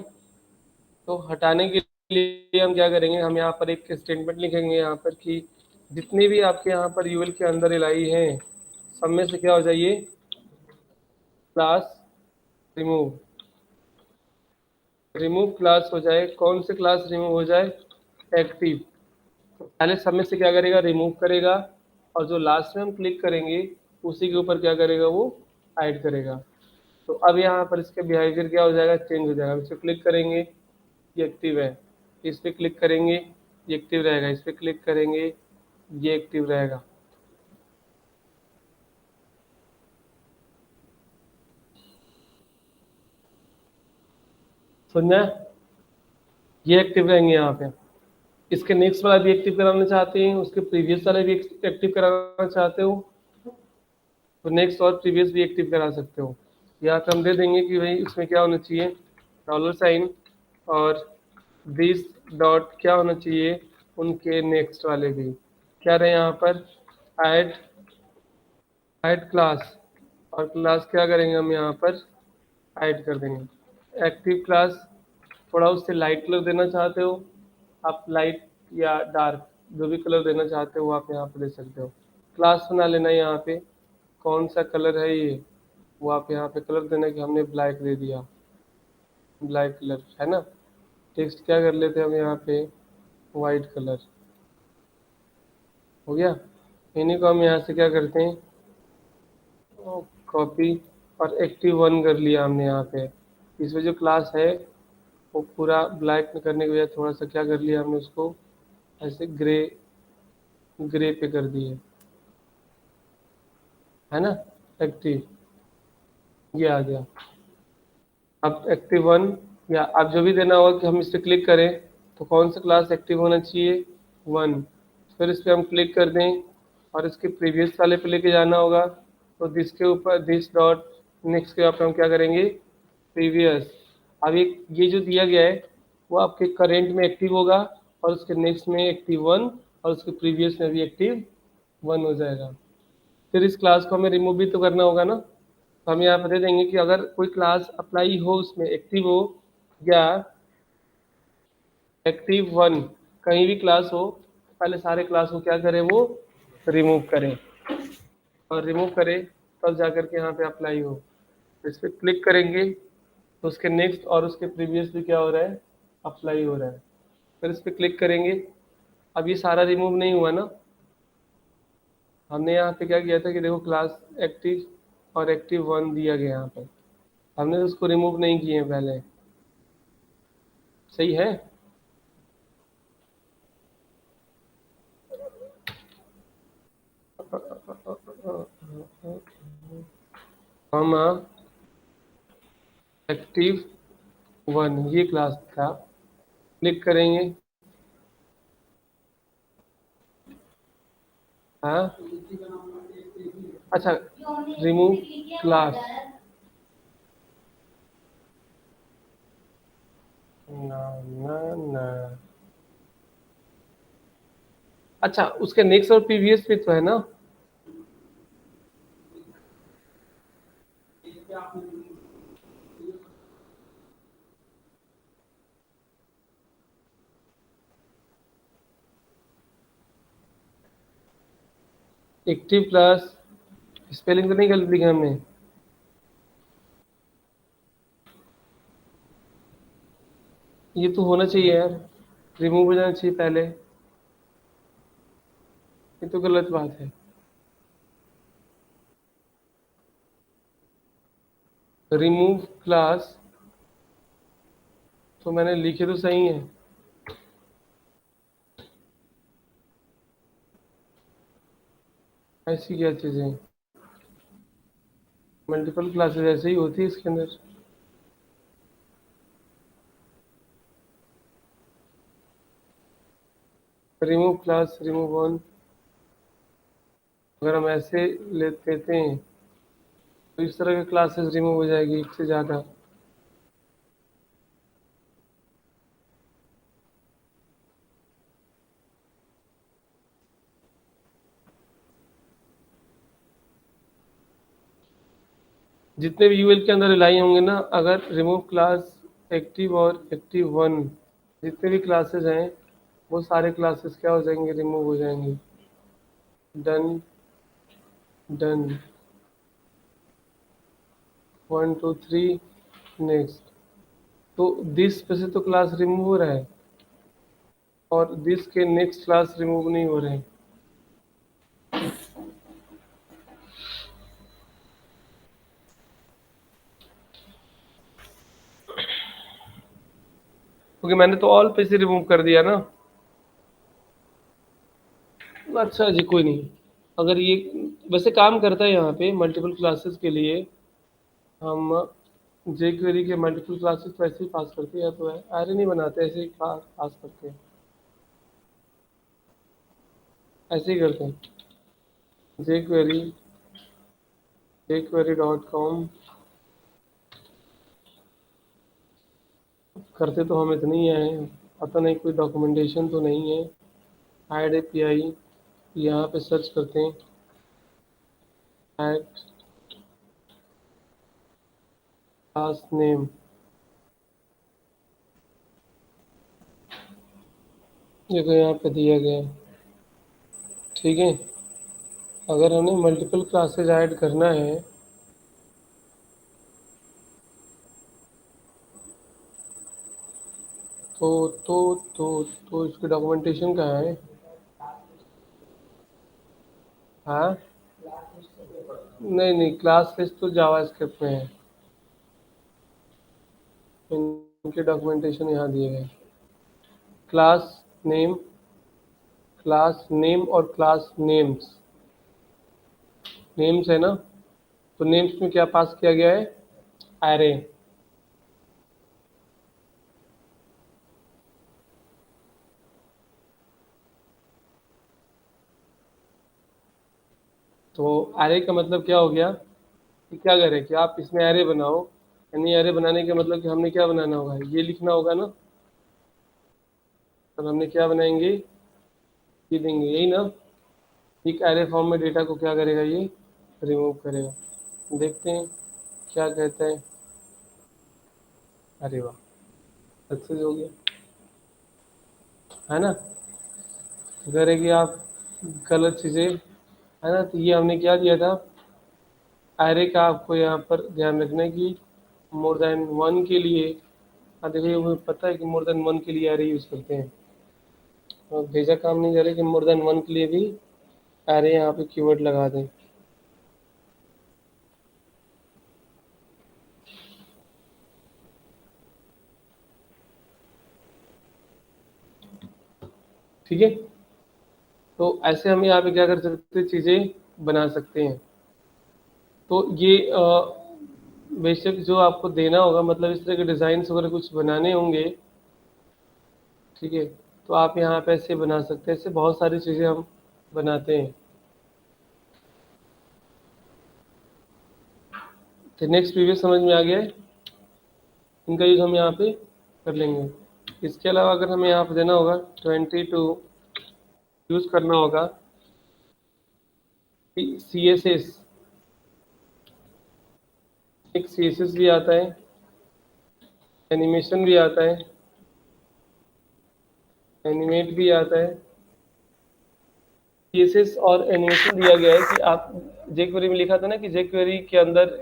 तो हटाने के लिए हम क्या करेंगे, हम यहाँ पर एक स्टेटमेंट लिखेंगे यहाँ पर कि जितनी भी आपके यहाँ पर यूएल के अंदर एल आई हैं, सब में से क्या हो जाइए, क्लास रिमूव, रिमूव क्लास हो जाए, कौन से क्लास रिमूव हो जाए, एक्टिव। तो पहले सब में से क्या करेगा, रिमूव करेगा, और जो लास्ट में हम क्लिक करेंगे उसी के ऊपर क्या करेगा, वो ऐड करेगा। तो अब यहाँ पर इसके बिहेवियर क्या हो जाएगा, चेंज हो जाएगा। इस पर क्लिक करेंगे ये एक्टिव है, इस पर क्लिक करेंगे ये एक्टिव रहेगा, इस पर क्लिक करेंगे ये एक्टिव रहेगा। समझा, ये एक्टिव रहेंगे यहाँ पे। इसके नेक्स्ट वाला भी एक्टिव कराना चाहते हैं, उसके प्रीवियस वाला भी एक्टिव कराना चाहते हो तो नेक्स्ट और प्रीवियस भी एक्टिव करा सकते हो। यहाँ पे हम दे देंगे कि भाई इसमें क्या होना चाहिए, $, और दिस डॉट क्या होना चाहिए, उनके नेक्स्ट वाले भी क्या रहे यहाँ पर, ऐड ऐड क्लास, और क्लास क्या करेंगे हम यहाँ पर ऐड कर देंगे। एक्टिव क्लास थोड़ा उससे लाइट कलर देना चाहते हो आप, लाइट या डार्क जो भी कलर देना चाहते हो वो आप यहाँ पर दे सकते हो। क्लास बना लेना यहाँ पे, कौन सा कलर है ये, वो आप यहाँ पे कलर देना कि हमने ब्लैक दे दिया, ब्लैक कलर है ना। टेक्स्ट क्या कर लेते हैं हम यहाँ पे, वाइट कलर, हो गया। इन्हीं को हम यहाँ से क्या करते हैं, कॉपी, और एक्टिव 1 कर लिया हमने यहाँ पे। इसमें जो क्लास है वो पूरा ब्लैक में करने के बजाय थोड़ा सा क्या कर लिया हमने, उसको ऐसे ग्रे, ग्रे पे कर दिए, है ना, एक्टिव, ये आ गया। अब एक्टिव 1, या आप जो भी देना होगा कि हम इस पर क्लिक करें तो कौन सा क्लास एक्टिव होना चाहिए, 1। फिर इस पर हम क्लिक कर दें और इसके प्रीवियस वाले पे लेके जाना होगा, तो दिस के ऊपर दिस डॉट नेक्स्ट के ऊपर हम क्या करेंगे, प्रीवियस। अब ये जो दिया गया है वो आपके करेंट में एक्टिव होगा, और उसके नेक्स्ट में एक्टिव 1, और उसके प्रीवियस में भी एक्टिव 1 हो जाएगा। फिर इस क्लास को हमें रिमूव भी तो करना होगा ना, तो हम यहाँ पे दे देंगे कि अगर कोई क्लास अप्लाई हो, उसमें एक्टिव हो या एक्टिव वन, कहीं भी क्लास हो, पहले सारे क्लास को क्या करें, वो रिमूव करें, और रिमूव करें तब जा करके यहाँ पे अप्लाई हो। तो इस पर क्लिक करेंगे तो उसके नेक्स्ट और उसके प्रीवियस भी क्या हो रहा है, अप्लाई हो रहा है। फिर इस पर क्लिक करेंगे। अब ये सारा रिमूव नहीं हुआ ना, हमने यहाँ पे क्या किया था कि देखो क्लास एक्टिव और एक्टिव वन दिया गया यहाँ पे, हमने उसको रिमूव नहीं किए हैं पहले, सही है। हम एक्टिव वन ये क्लास था, क्लिक करेंगे। हाँ, अच्छा, रिमूव क्लास, ना ना ना, अच्छा उसके नेक्स्ट और प्रीवियस पे तो है ना। एक्टिव क्लास, स्पेलिंग तो नहीं गलत लिखा हमने। ये तो होना चाहिए यार, रिमूव हो जाना चाहिए पहले, ये तो गलत बात है। रिमूव क्लास तो मैंने लिखे तो सही है। ऐसी क्या चीज़ें, मल्टीपल क्लासेस ऐसे ही होती है इसके अंदर। रिमूव क्लास, रिमूव वन, अगर हम ऐसे लेते हैं तो इस तरह की क्लासेस रिमूव हो जाएगी एक से ज़्यादा। जितने भी यूएल के अंदर रिलाई होंगे ना, अगर रिमूव क्लास एक्टिव और एक्टिव वन जितने भी क्लासेस हैं वो सारे क्लासेस क्या हो जाएंगे, रिमूव हो जाएंगे। Done, done, 1 2 3, next. तो दिस पे से तो क्लास रिमूव हो रहा है, और दिस के नेक्स्ट क्लास रिमूव नहीं हो रहे हैं। क्योंकि मैंने तो ऑल पे से रिमूव कर दिया ना। अच्छा जी, कोई नहीं। अगर ये वैसे काम करता है यहाँ पे मल्टीपल क्लासेस के लिए, हम जे क्वेरी के मल्टीपल क्लासेस तो ऐसे ही पास करते हैं, या तो एरे नहीं बनाते, ऐसे ही पास करते हैं, ऐसे ही करते हैं। जे क्वेरी, jquery.com, करते तो हम इतने ही हैं, पता नहीं कोई डॉक्यूमेंटेशन तो नहीं है। ऐड एपीआई, यहाँ पे सर्च करते हैं, ऐड क्लास नेम, देखो यहाँ पे दिया गया है, ठीक है। अगर हमें मल्टीपल क्लासेज ऐड करना है तो इसकी डॉक्यूमेंटेशन कहाँ है। हाँ, नहीं नहीं, क्लास लिस्ट तो जावा स्क्रिप्ट में है, इनके डॉक्यूमेंटेशन यहाँ दिए गए। क्लास नेम, क्लास नेम और क्लास नेम्स, नेम्स है ना, तो नेम्स में क्या पास किया गया है, एरे। तो एरे का मतलब क्या हो गया कि क्या करें कि आप इसमें एरे बनाओ, यानी एरे बनाने का मतलब कि हमने क्या बनाना होगा, ये लिखना होगा ना। तो हमने क्या बनाएंगे, ये देंगे, यही ना। एक एरे फॉर्म में डेटा को क्या करेगा, ये रिमूव करेगा। देखते हैं क्या कहते हैं, अरे वाह सक्सेस हो गया, है ना। अगर है कि आप गलत चीज़ें, है ना, तो ये हमने क्या दिया था, एरे का आपको यहाँ पर ध्यान रखना है कि मोर देन वन के लिए, हाँ देखिए मुझे पता है कि मोर देन वन के लिए एरे यूज़ करते हैं, और भेजा काम नहीं कर रहे कि मोर देन वन के लिए भी एरे यहाँ पे कीवर्ड लगा दें। ठीक है, तो ऐसे हम यहाँ पे क्या कर सकते हैं, चीज़ें बना सकते हैं। तो ये बेशक जो आपको देना होगा, मतलब इस तरह के डिज़ाइंस वगैरह कुछ बनाने होंगे, ठीक है, तो आप यहाँ पे ऐसे बना सकते हैं, ऐसे बहुत सारी चीज़ें हम बनाते हैं। तो नेक्स्ट प्रीवियस समझ में आ गया है, इनका यूज़ हम यहाँ पे कर लेंगे। इसके अलावा अगर हमें यहाँ पे देना होगा 22, यूज़ करना होगा CSS, एक CSS भी आता है, एनिमेशन भी आता है, एनिमेट भी आता है। CSS और एनिमेशन दिया गया है कि आप jQuery में लिखा था ना कि jQuery के अंदर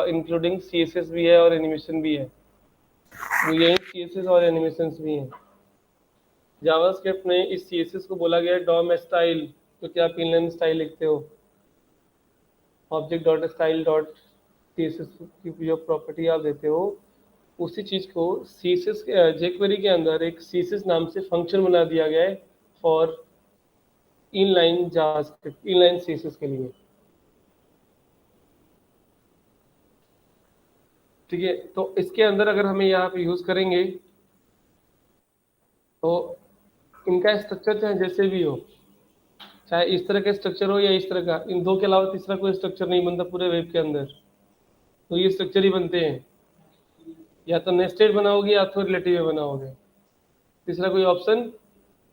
इंक्लूडिंग CSS भी है और एनिमेशन भी है, तो यही CSS और एनिमेशन भी हैं। जावास्क्रिप्ट में इस CSS को बोला गया है डॉम स्टाइल, तो क्या आप इनलाइन स्टाइल लिखते हो, object dot style dot CSS की जो प्रॉपर्टी आप देते हो, उसी चीज़ को CSS jQuery के अंदर एक CSS नाम से फंक्शन बना दिया गया है for inline JavaScript, inline CSS के लिए। ठीक है, तो इसके अंदर अगर हमें यहाँ पे यूज़ करेंगे तो इनका स्ट्रक्चर चाहे जैसे भी हो, चाहे इस तरह का स्ट्रक्चर हो या इस तरह का, इन दो के अलावा तीसरा कोई स्ट्रक्चर नहीं बनता पूरे वेब के अंदर, तो ये स्ट्रक्चर ही बनते हैं, या तो नेस्टेड बनाओगे या तो रिलेटिव बनाओगे, तीसरा कोई ऑप्शन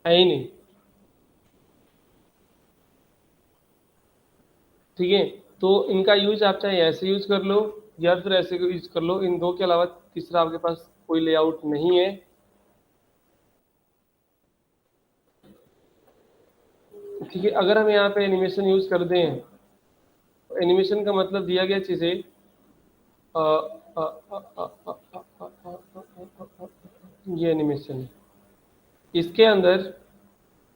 है ही नहीं। ठीक है, तो इनका यूज आप चाहे ऐसे यूज कर लो या फिर ऐसे यूज कर लो, इन दो के अलावा तीसरा आपके पास कोई लेआउट नहीं है। ठीक है, अगर हम यहाँ पे एनिमेशन यूज कर दें, तो एनिमेशन का मतलब दिया गया चीजें ये एनिमेशन है, इसके अंदर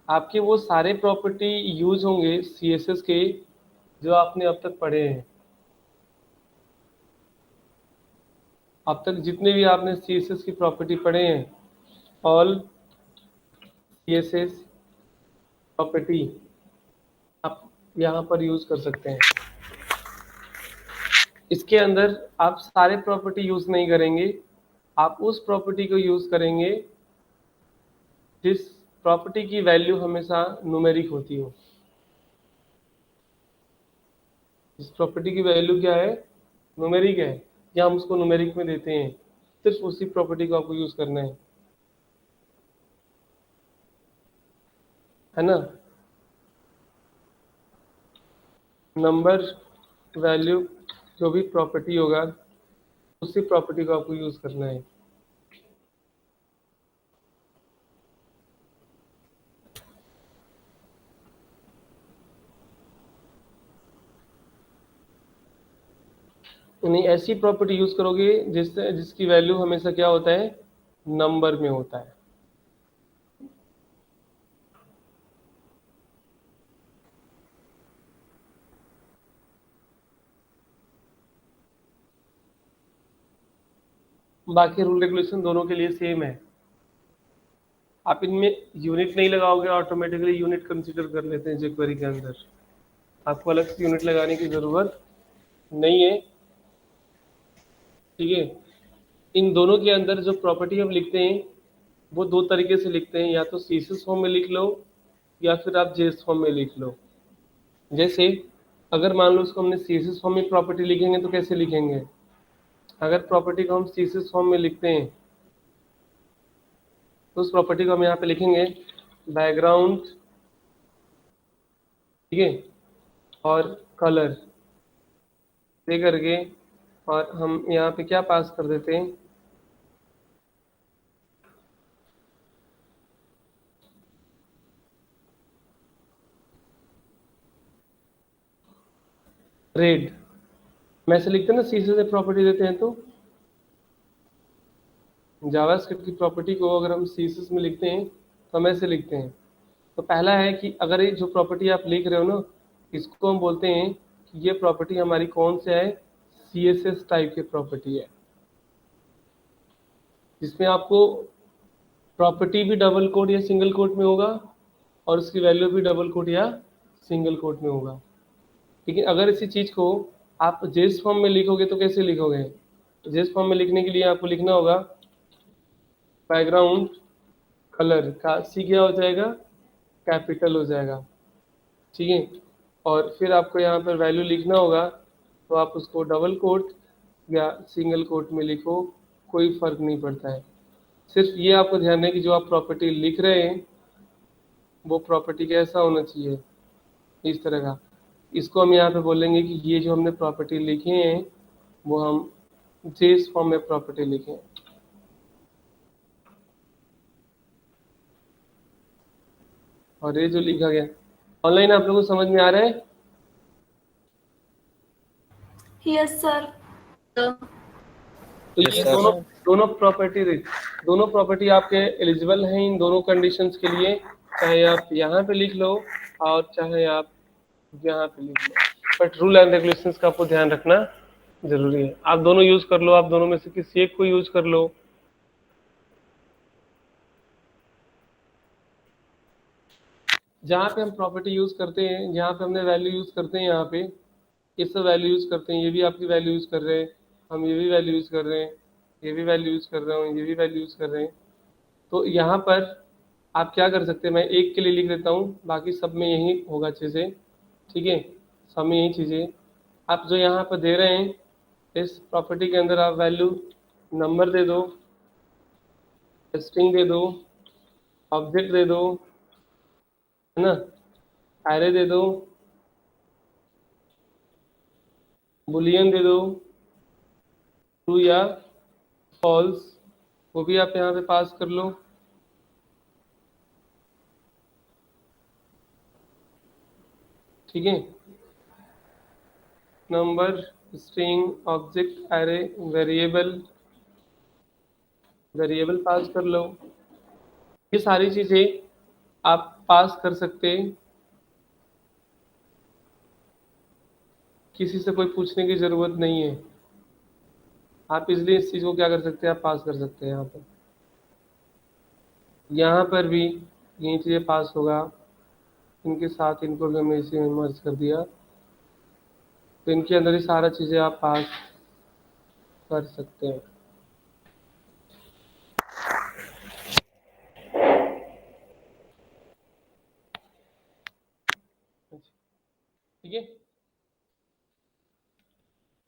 आपके वो सारे प्रॉपर्टी यूज होंगे CSS के जो आपने अब तक पढ़े हैं। अब तक जितने भी आपने CSS की प्रॉपर्टी पढ़े हैं, ऑल CSS प्रॉपर्टी आप यहाँ पर यूज कर सकते हैं। इसके अंदर आप सारे प्रॉपर्टी यूज नहीं करेंगे, आप उस प्रॉपर्टी को यूज करेंगे जिस प्रॉपर्टी की वैल्यू हमेशा न्यूमेरिक होती हो। इस प्रॉपर्टी की वैल्यू क्या है, न्यूमेरिक है, या हम उसको न्यूमेरिक में देते हैं, सिर्फ उसी प्रॉपर्टी को आपको यूज करना है ना। नंबर वैल्यू जो भी प्रॉपर्टी होगा उसी प्रॉपर्टी को आपको यूज करना है। यानी ऐसी प्रॉपर्टी यूज करोगे जिसकी वैल्यू हमेशा क्या होता है, नंबर में होता है। बाकी रूल रेगुलेशन दोनों के लिए सेम है, आप इनमें यूनिट नहीं लगाओगे, ऑटोमेटिकली यूनिट कंसीडर कर लेते हैं jQuery के अंदर, आपको अलग से यूनिट लगाने की जरूरत नहीं है। ठीक है, इन दोनों के अंदर जो प्रॉपर्टी हम लिखते हैं वो दो तरीके से लिखते हैं, या तो CSS फॉर्म में लिख लो या फिर आप JS फॉर्म में लिख लो। जैसे अगर मान लो उसको हमने CSS फॉर्म में प्रॉपर्टी लिखेंगे तो कैसे लिखेंगे, अगर प्रॉपर्टी को हम CSS फॉर्म में लिखते हैं तो उस प्रॉपर्टी को हम यहाँ पे लिखेंगे बैकग्राउंड, ठीक है, और कलर दे करके और हम यहाँ पे क्या पास कर देते हैं, रेड। मैं ऐसे लिखते हैं ना, सी से प्रॉपर्टी देते हैं तो जावास्क्रिप्ट की प्रॉपर्टी को अगर हम सीएसएस में लिखते हैं तो हम ऐसे लिखते हैं। तो पहला है कि अगर ये जो प्रॉपर्टी आप लिख रहे हो ना, इसको हम बोलते हैं कि ये प्रॉपर्टी हमारी कौन से है, सीएसएस टाइप की प्रॉपर्टी है, जिसमें आपको प्रॉपर्टी भी डबल कोट या सिंगल कोट में होगा और उसकी वैल्यू भी डबल कोट या सिंगल कोट में होगा। लेकिन अगर इसी चीज़ को आप जेस फॉर्म में लिखोगे तो कैसे लिखोगे, तो जेस फॉर्म में लिखने के लिए आपको लिखना होगा बैकग्राउंड कलर का सी क्या हो जाएगा, कैपिटल हो जाएगा, ठीक है। और फिर आपको यहाँ पर वैल्यू लिखना होगा, तो आप उसको डबल कोट या सिंगल कोट में लिखो, कोई फर्क नहीं पड़ता है। सिर्फ ये आपको ध्यान है कि जो आप प्रॉपर्टी लिख रहे हैं वो प्रॉपर्टी कैसा होना चाहिए, इस तरह का। इसको हम यहाँ पे बोलेंगे कि ये जो हमने प्रॉपर्टी लिखे हैं वो हम जेस फॉर्म में प्रॉपर्टी लिखे हैं। और ये जो लिखा गया ऑनलाइन आप लोगों को समझ में आ रहा है? Yes sir. तो ये दोनों दोनों प्रॉपर्टी दोनों प्रॉपर्टी आपके एलिजिबल हैं इन दोनों कंडीशंस के लिए, चाहे आप यहाँ पे लिख लो और चाहे आप यहाँ पे लिख लो। बट रूल एंड रेगुलेशंस का आपको ध्यान रखना जरूरी है। आप दोनों यूज कर लो, आप दोनों में से किसी एक को यूज कर लो। जहाँ पे हम प्रॉपर्टी यूज करते हैं, जहाँ पे हमने वैल्यू यूज करते हैं, यहाँ पे ये सब वैल्यू यूज करते हैं, ये भी आपकी वैल्यू यूज कर रहे हैं, हम ये भी वैल्यू यूज कर रहे हैं, ये भी वैल्यू यूज कर रहे हैं, ये भी वैल्यू यूज कर रहे हैं। तो यहाँ पर आप क्या कर सकते हैं, मैं एक के लिए लिख देता हूँ, बाकी सब में यही होगा चीज़ें, ठीक है। सब में यही चीज़ें आप जो यहाँ पर दे रहे हैं, इस प्रॉपर्टी के अंदर आप वैल्यू नंबर दे दो, स्ट्रिंग दे दो, ऑब्जेक्ट दे दो, है ना, एरे दे दो, बुलियन दे दो, ट्रू या फॉल्स, वो भी आप यहाँ पे पास कर लो, ठीक है। Number, string, object, array, variable, variable पास कर लो। ये सारी चीज़ें आप पास कर सकते हैं, किसी से कोई पूछने की ज़रूरत नहीं है। आप इसलिए इस चीज़ को क्या कर सकते हैं, आप पास कर सकते हैं। यहाँ पर भी यही चीज़ें पास होगा, इनके साथ इनको भी हमने इसी में मर्ज कर दिया, तो इनके अंदर ही सारा चीज़ें आप पास कर सकते हैं। ठीक है,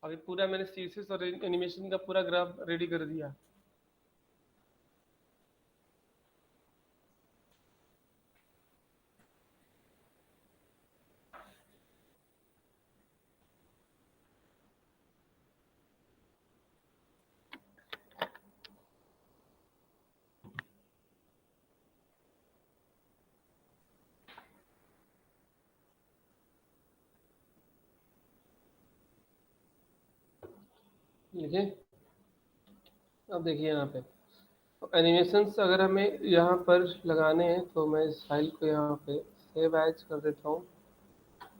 अभी पूरा मैंने सीएसएस और एनिमेशन का पूरा ग्राफ रेडी कर दिया। ठीक है, अब देखिए यहाँ पे एनिमेशंस अगर हमें यहाँ पर लगाने हैं तो मैं इस फाइल को यहाँ पे सेव एज कर देता हूँ,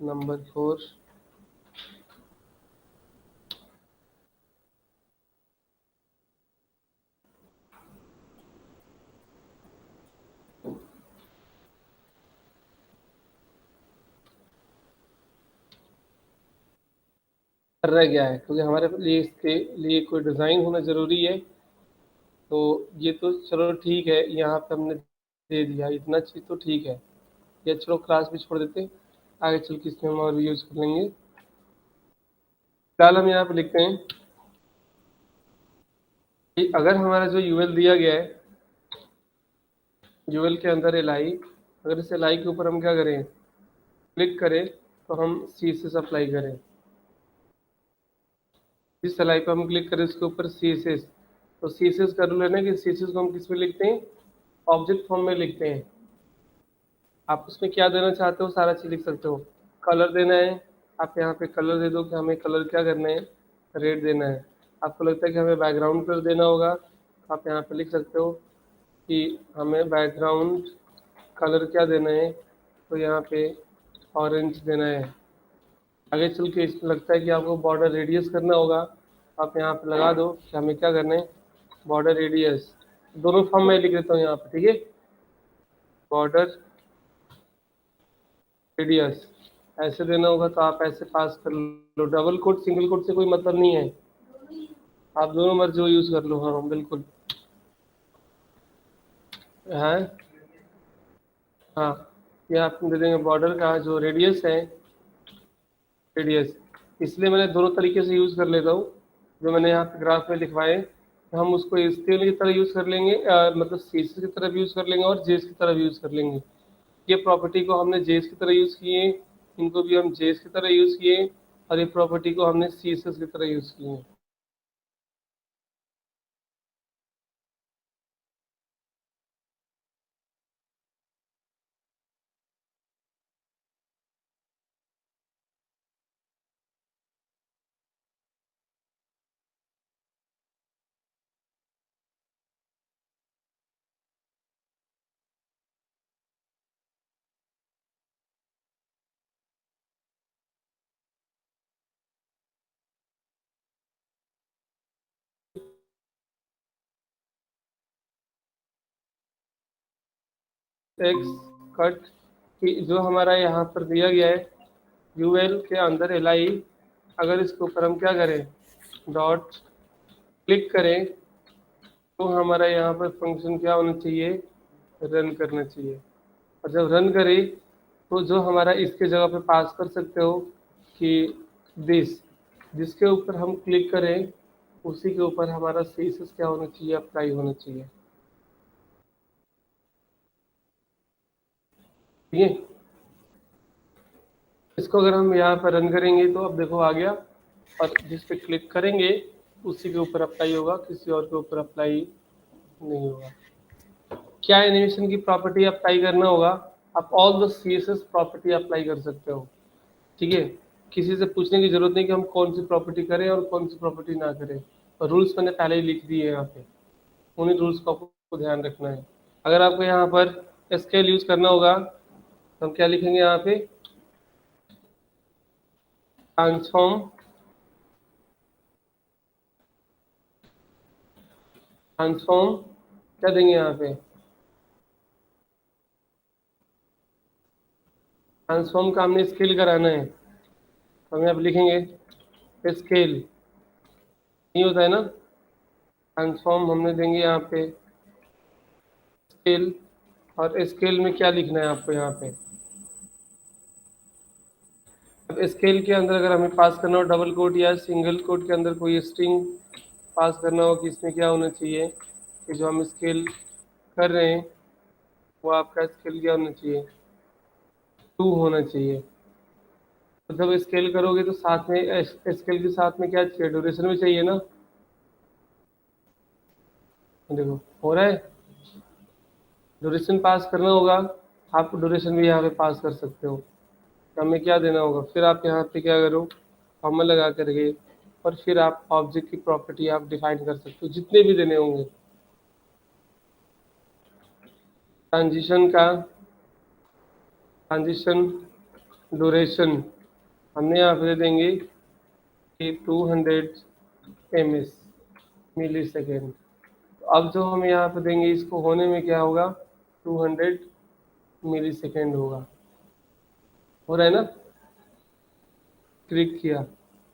नंबर 4। रह गया है क्योंकि हमारे लिए इसके लिए कोई डिज़ाइन होना ज़रूरी है। तो ये तो चलो ठीक है, यहाँ पे हमने दे दिया इतना चीज़, तो ठीक है। ये चलो क्लास भी छोड़ देते हैं, आगे चल के इसमें हम और भी यूज़ कर लेंगे। फिलहाल हम यहाँ पे लिखते हैं कि अगर हमारा जो यूएल दिया गया है, यूएल के अंदर एलाई, अगर इस एलाई के ऊपर हम क्या करें, क्लिक करें, तो हम सी से अप्लाई करें, जिस सिलाई पे हम क्लिक करें उसके ऊपर CSS, तो CSS का रूल है ना कि CSS को हम किस में लिखते हैं, ऑब्जेक्ट फॉर्म में लिखते हैं। आप उसमें क्या देना चाहते हो सारा चीज लिख सकते हो। कलर देना है, आप यहाँ पे कलर दे दो कि हमें कलर क्या करना है, रेड देना है। आपको लगता है कि हमें बैकग्राउंड कलर देना होगा, तो आप यहाँ पे लिख सकते हो कि हमें बैकग्राउंड कलर क्या देना है, तो यहाँ पे ऑरेंज देना है। आगे चल के इसमें लगता है कि आपको बॉर्डर रेडियस करना होगा, आप यहाँ पे लगा दो कि हमें क्या करना है, बॉर्डर रेडियस। दोनों फॉर्म में लिख देता हूँ यहाँ पे, ठीक है, बॉर्डर रेडियस ऐसे देना होगा, तो आप ऐसे पास कर लो। डबल कोट सिंगल कोट से कोई मतलब नहीं है, आप दोनों मर्जी वो यूज कर लो। हाँ बिल्कुल है। हाँ, ये आप दे देंगे बॉर्डर का जो रेडियस है, रेडियस। इसलिए मैंने दोनों तरीके से यूज कर लेता हूँ, जो मैंने यहाँ पे ग्राफ में लिखवाए। तो हम उसको स्केल की तरह यूज कर लेंगे, मतलब CSS की तरफ यूज कर लेंगे और जेस की तरफ यूज कर लेंगे। ये प्रॉपर्टी को हमने जेस की तरह यूज किए, इनको भी हम जेस की तरह यूज किए, और ये प्रॉपर्टी को हमने CSS की तरह यूज किए। एक्स कट जो हमारा यहाँ पर दिया गया है, UL के अंदर LI, अगर इसके ऊपर हम क्या करें, डॉट क्लिक करें, तो हमारा यहाँ पर फंक्शन क्या होना चाहिए, रन करना चाहिए। और जब रन करें तो जो हमारा इसके जगह पे पास कर सकते हो कि दिस, जिसके ऊपर हम क्लिक करें उसी के ऊपर हमारा CSS क्या होना चाहिए, अप्लाई होना चाहिए। ठीक है, इसको अगर हम यहाँ पर रन करेंगे तो अब देखो आ गया, और जिस पे क्लिक करेंगे उसी के ऊपर अप्लाई होगा, किसी और के ऊपर अप्लाई नहीं होगा। क्या एनिमेशन की प्रॉपर्टी अप्लाई करना होगा, आप all the CSS property apply कर सकते हो। ठीक है, किसी से पूछने की जरूरत नहीं कि हम कौन सी प्रॉपर्टी करें और कौन सी प्रॉपर्टी ना करें, और रूल्स मैंने पहले ही लिख दिए हैं यहाँ पे, उन्हीं रूल्स का आपको ध्यान रखना है। अगर आपको यहाँ पर स्केल यूज करना होगा तो हम क्या लिखेंगे यहाँ पे, ट्रांसफॉर्म, ट्रांसफॉर्म क्या देंगे यहाँ पे, ट्रांसफॉर्म का हमने स्केल कराना है, तो हम यहाँ पे लिखेंगे स्केल, नहीं होता है ना, ट्रांसफॉर्म हमने देंगे यहाँ पे स्केल। और स्केल में क्या लिखना है आपको यहाँ पे, अब स्केल के अंदर अगर हमें पास करना हो डबल कोट या सिंगल कोट के अंदर कोई स्ट्रिंग पास करना हो कि इसमें क्या होना चाहिए, कि जो हम स्केल कर रहे हैं वो आपका स्केल क्या होना चाहिए, 2 होना चाहिए। तो जब स्केल करोगे तो साथ में स्केल के साथ में क्या चाहिए, ड्यूरेशन भी चाहिए ना। देखो हो रहा है, ड्यूरेशन पास करना होगा, आप ड्यूरेशन भी यहाँ पे पास कर सकते हो। हमें क्या देना होगा, फिर आप यहाँ पे क्या करो, कॉमा लगा करके, और फिर आप ऑब्जेक्ट की प्रॉपर्टी आप डिफाइन कर सकते हो जितने भी देने होंगे। ट्रांजिशन का, ट्रांजिशन ड्यूरेशन हमने यहाँ पे दे देंगे कि 200 ms मिली सेकेंड। अब जो हम यहाँ पे देंगे इसको होने में क्या होगा, 200 मिली सेकेंड होगा। हो रहा है ना, क्लिक किया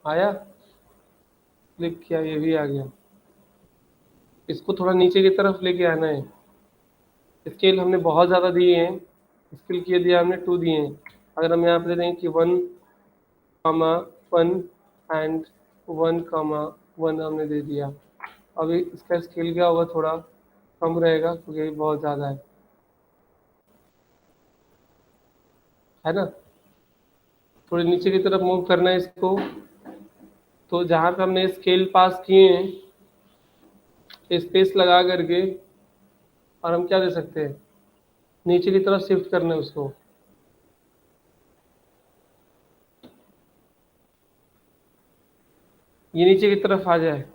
आया, क्लिक किया ये भी आ गया। इसको थोड़ा नीचे की तरफ लेके आना है। स्केल हमने बहुत ज़्यादा दिए हैं, स्केल किए दिया हमने 2 दिए हैं। अगर हम यहाँ पे दे देंगे कि 1,1 एंड 1,1 हमने दे दिया, अभी इसका स्केल क्या होगा, थोड़ा कम रहेगा क्योंकि ये बहुत ज़्यादा है ना। थोड़ी नीचे की तरफ मूव करना है इसको, तो जहाँ पे हमने स्केल पास किए हैं स्पेस लगा करके, और हम क्या दे सकते हैं, नीचे की तरफ शिफ्ट करना है उसको। ये नीचे की तरफ आ जाए।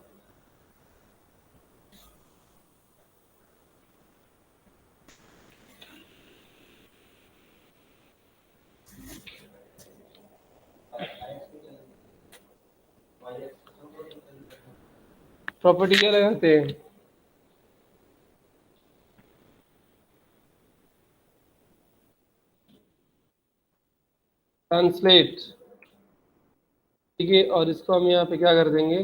प्रॉपर्टी क्या लगाते हैं, ट्रांसलेट। ठीक है, और इसको हम यहाँ पे क्या कर देंगे,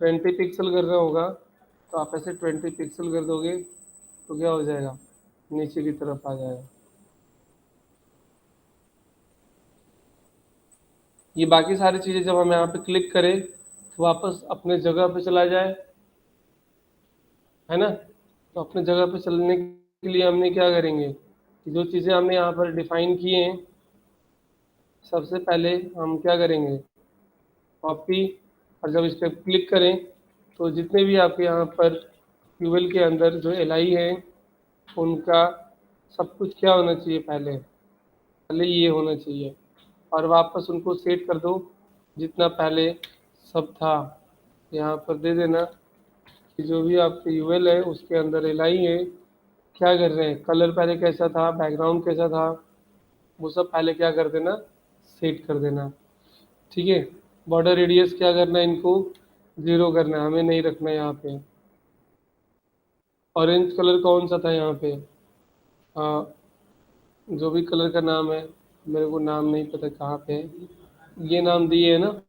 20 पिक्सल करना होगा, तो आप ऐसे 20 पिक्सल कर दोगे तो क्या हो जाएगा, नीचे की तरफ आ जाएगा। ये बाकी सारी चीज़ें जब हम यहाँ पे क्लिक करें तो वापस अपने जगह पे चला जाए, है ना। तो अपने जगह पे चलने के लिए हमने क्या करेंगे कि जो चीज़ें हमने यहाँ पर डिफाइन की हैं, सबसे पहले हम क्या करेंगे, कॉपी, और जब इस पर क्लिक करें तो जितने भी आपके यहाँ पर ट्यूबवेल के अंदर जो एल आई है उनका सब कुछ क्या होना चाहिए, पहले पहले ये होना चाहिए, और वापस उनको सेट कर दो जितना पहले सब था। यहाँ पर दे देना कि जो भी आपके यूएल है उसके अंदर एल आई है, क्या कर रहे हैं, कलर पहले कैसा था, बैकग्राउंड कैसा था, वो सब पहले क्या कर देना, सेट कर देना। ठीक है, बॉर्डर रेडियस क्या करना है, इनको 0 करना है, हमें नहीं रखना है यहाँ पे। ऑरेंज कलर कौन सा था यहाँ पे, हाँ, जो भी कलर का नाम है, मेरे को नाम नहीं पता कहाँ पे है, ये नाम दिए है ना,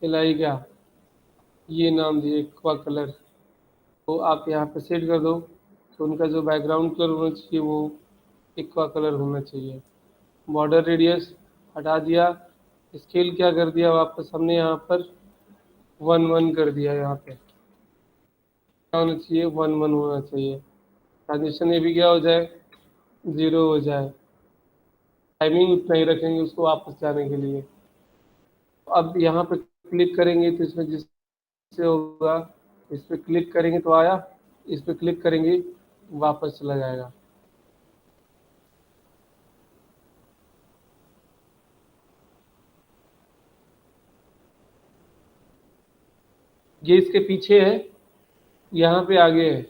एल आई का, ये नाम दिए एक्वा कलर। तो आप यहाँ पे सेट कर दो, तो उनका जो बैकग्राउंड कलर होना चाहिए वो एक्वा कलर होना चाहिए। बॉर्डर रेडियस हटा दिया, स्केल क्या कर दिया, वापस हमने यहाँ पर 1:1 कर दिया, यहाँ पे क्या होना चाहिए, 1:1 होना चाहिए। ट्रांजिशन ये भी क्या हो जाए, 0 हो जाए। टाइमिंग उतना ही रखेंगे उसको वापस जाने के लिए। अब यहाँ पे क्लिक करेंगे तो इसमें जिससे होगा, इस पे क्लिक करेंगे तो आया, इस पे क्लिक करेंगे वापस चला जाएगा। ये इसके पीछे है, यहाँ पे आगे है,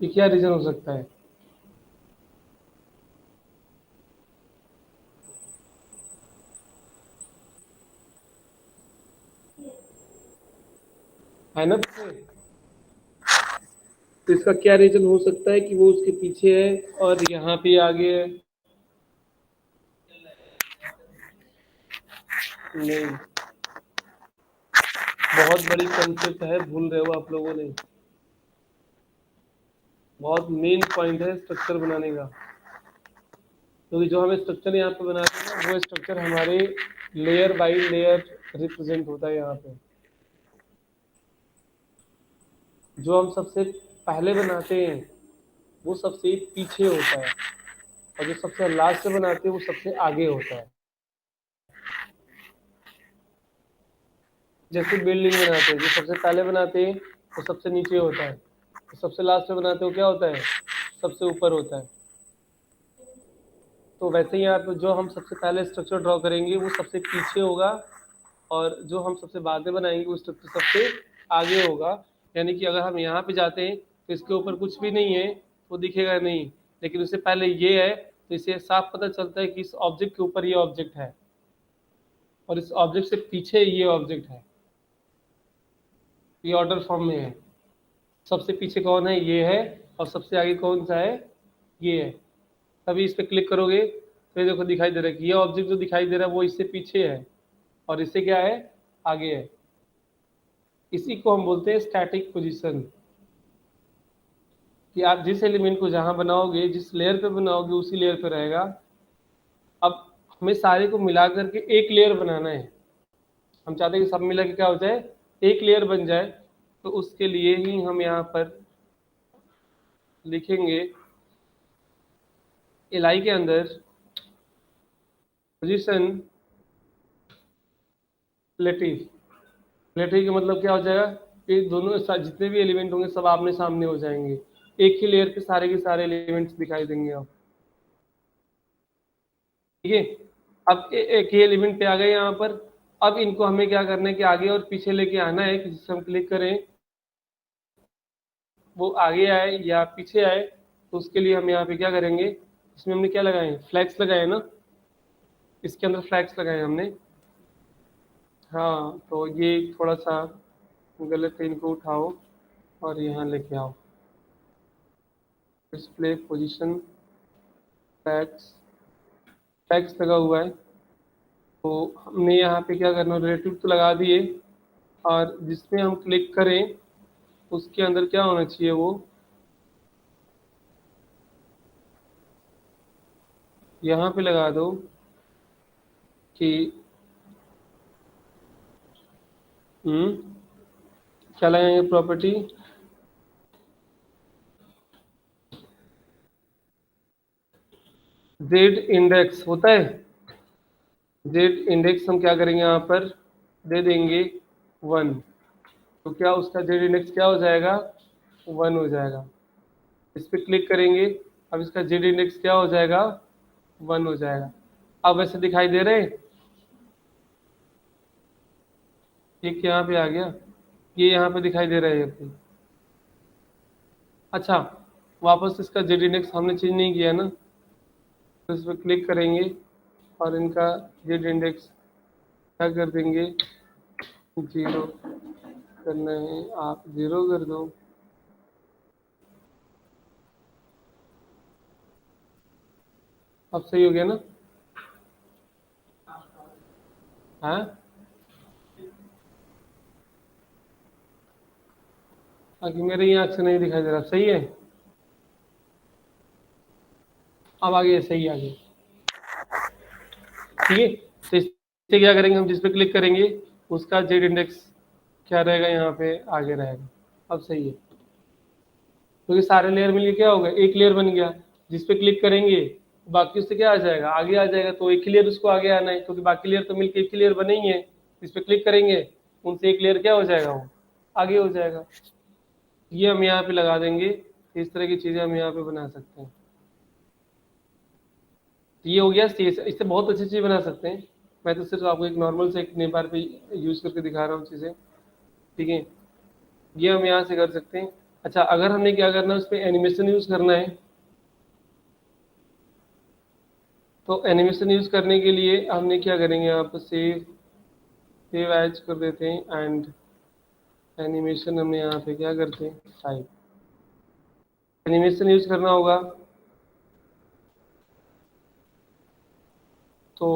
ये क्या रीजन हो सकता है ना। तो इसका क्या रीजन हो सकता है कि वो उसके पीछे है और यहाँ पे आगे है, नहीं, बहुत बड़ी कंसेप्ट है, भूल रहे हो आप लोगों ने, बहुत मेन पॉइंट है स्ट्रक्चर बनाने का। क्योंकि जो हमें स्ट्रक्चर यहाँ पे बनाते हैं ना, वो स्ट्रक्चर हमारे लेयर बाय लेयर रिप्रेजेंट होता है यहाँ पे। जो हम सबसे पहले बनाते हैं वो सबसे पीछे होता है, और जो सबसे लास्ट में बनाते हैं वो सबसे आगे होता है। जैसे बिल्डिंग बनाते हैं, जो सबसे पहले बनाते हैं वो सबसे नीचे होता है, तो सबसे लास्ट में बनाते हो क्या होता है, सबसे ऊपर होता है। तो वैसे ही यहाँ पे जो हम सबसे पहले स्ट्रक्चर ड्रॉ करेंगे वो सबसे पीछे होगा, और जो हम सबसे बाद में बनाएंगे वो स्ट्रक्चर सबसे आगे होगा। यानी कि अगर हम यहाँ पे जाते हैं तो इसके ऊपर कुछ भी नहीं है, वो दिखेगा नहीं, लेकिन उससे पहले ये है, तो इससे साफ पता चलता है कि इस ऑब्जेक्ट के ऊपर ये ऑब्जेक्ट है, और इस ऑब्जेक्ट से पीछे ये ऑब्जेक्ट है। ये ऑर्डर फॉर्म में है, सबसे पीछे कौन है, ये है, और सबसे आगे कौन सा है, ये है। तभी इस पर क्लिक करोगे तो ये देखो दिखाई दे रहा है कि ये ऑब्जेक्ट जो दिखाई दे रहा है वो इससे पीछे है, और इससे क्या है, आगे है। इसी को हम बोलते हैं स्टैटिक पोजीशन, कि आप जिस एलिमेंट को जहां बनाओगे, जिस लेयर पे बनाओगे उसी लेयर पे रहेगा। अब हमें सारे को मिला करके एक लेयर बनाना है, हम चाहते हैं कि सब मिला के क्या हो जाए, एक लेयर बन जाए। तो उसके लिए ही हम यहाँ पर लिखेंगे एल आई के अंदर पोजीशन रिलेटिव। रिलेटिव का मतलब क्या हो जाएगा कि दोनों जितने भी एलिमेंट होंगे सब आमने सामने हो जाएंगे, एक ही लेयर पे सारे के सारे एलिमेंट्स दिखाई देंगे आप। ठीक है, अब एक ही एलिमेंट पे आ गए यहाँ पर। अब इनको हमें क्या करना है कि आगे और पीछे लेके आना है कि जिससे हम क्लिक करें वो आगे आए या पीछे आए। तो उसके लिए हम यहाँ पे क्या करेंगे, इसमें हमने क्या लगाए, फ्लैग्स लगाए ना, इसके अंदर फ्लैग्स लगाए हमने। हाँ, तो ये थोड़ा सा गलत है, इनको उठाओ और यहाँ लेके आओ। डिस्प्ले पोजीशन फ्लैग्स, फ्लैग्स लगा हुआ है। तो हमने यहाँ पे क्या करना, रिलेटिव तो लगा दिए, और जिसमें हम क्लिक करें उसके अंदर क्या होना चाहिए, वो यहाँ पे लगा दो कि क्या लगाएंगे, प्रॉपर्टी जेड इंडेक्स होता है। जेड इंडेक्स हम क्या करेंगे यहाँ पर दे देंगे 1। तो क्या उसका जेड इंडेक्स क्या हो जाएगा, 1 हो जाएगा। इस पर क्लिक करेंगे, अब इसका जेड इंडेक्स क्या हो जाएगा, 1 हो जाएगा। अब वैसे दिखाई दे रहे हैं, एक यहाँ पे आ गया, ये यहाँ पे दिखाई दे रहा है अभी। अच्छा, वापस इसका जेड इंडेक्स हमने चेंज नहीं किया ना, तो इस पर क्लिक करेंगे और इनका जेड इंडेक्स क्या कर देंगे, 0 करना है, आप 0 कर दो। अब सही हो गया ना। हाँ, बाकी मेरे यहाँ अक्सर नहीं दिखाई दे रहा, सही है। अब आगे सही आ गया। ठीक है, तो इससे क्या करेंगे हम, जिस पे क्लिक करेंगे उसका जेड इंडेक्स क्या रहेगा, यहाँ पे आगे रहेगा। अब सही है, क्योंकि सारे लेयर मिलके क्या होगा, एक लेयर बन गया। जिस पे क्लिक करेंगे बाकी उससे क्या आ जाएगा, आगे आ जाएगा। तो एक ही लेयर उसको आगे आना है, क्योंकि बाकी लेयर तो मिलके एक ही लेयर बने ही है। जिस पे क्लिक करेंगे उनसे एक लेयर क्या हो जाएगा, वो आगे हो जाएगा। ये हम यहाँ पे लगा देंगे। इस तरह की चीजें हम यहाँ पे बना सकते हैं। ये हो गया, इससे बहुत अच्छी चीज बना सकते हैं। मैं तो सिर्फ आपको एक नॉर्मल से एक नेम बार पे यूज करके दिखा रहा हूँ चीजें। ठीक है, ये हम यहाँ से कर सकते हैं। अच्छा, अगर हमने क्या करना है, उस पर एनिमेशन यूज करना है, तो एनिमेशन यूज करने के लिए हमने क्या करेंगे, यहाँ पर सेव एज कर देते हैं, एंड एनिमेशन हमने यहाँ पे क्या करते हैं, टाइप एनिमेशन यूज करना होगा। तो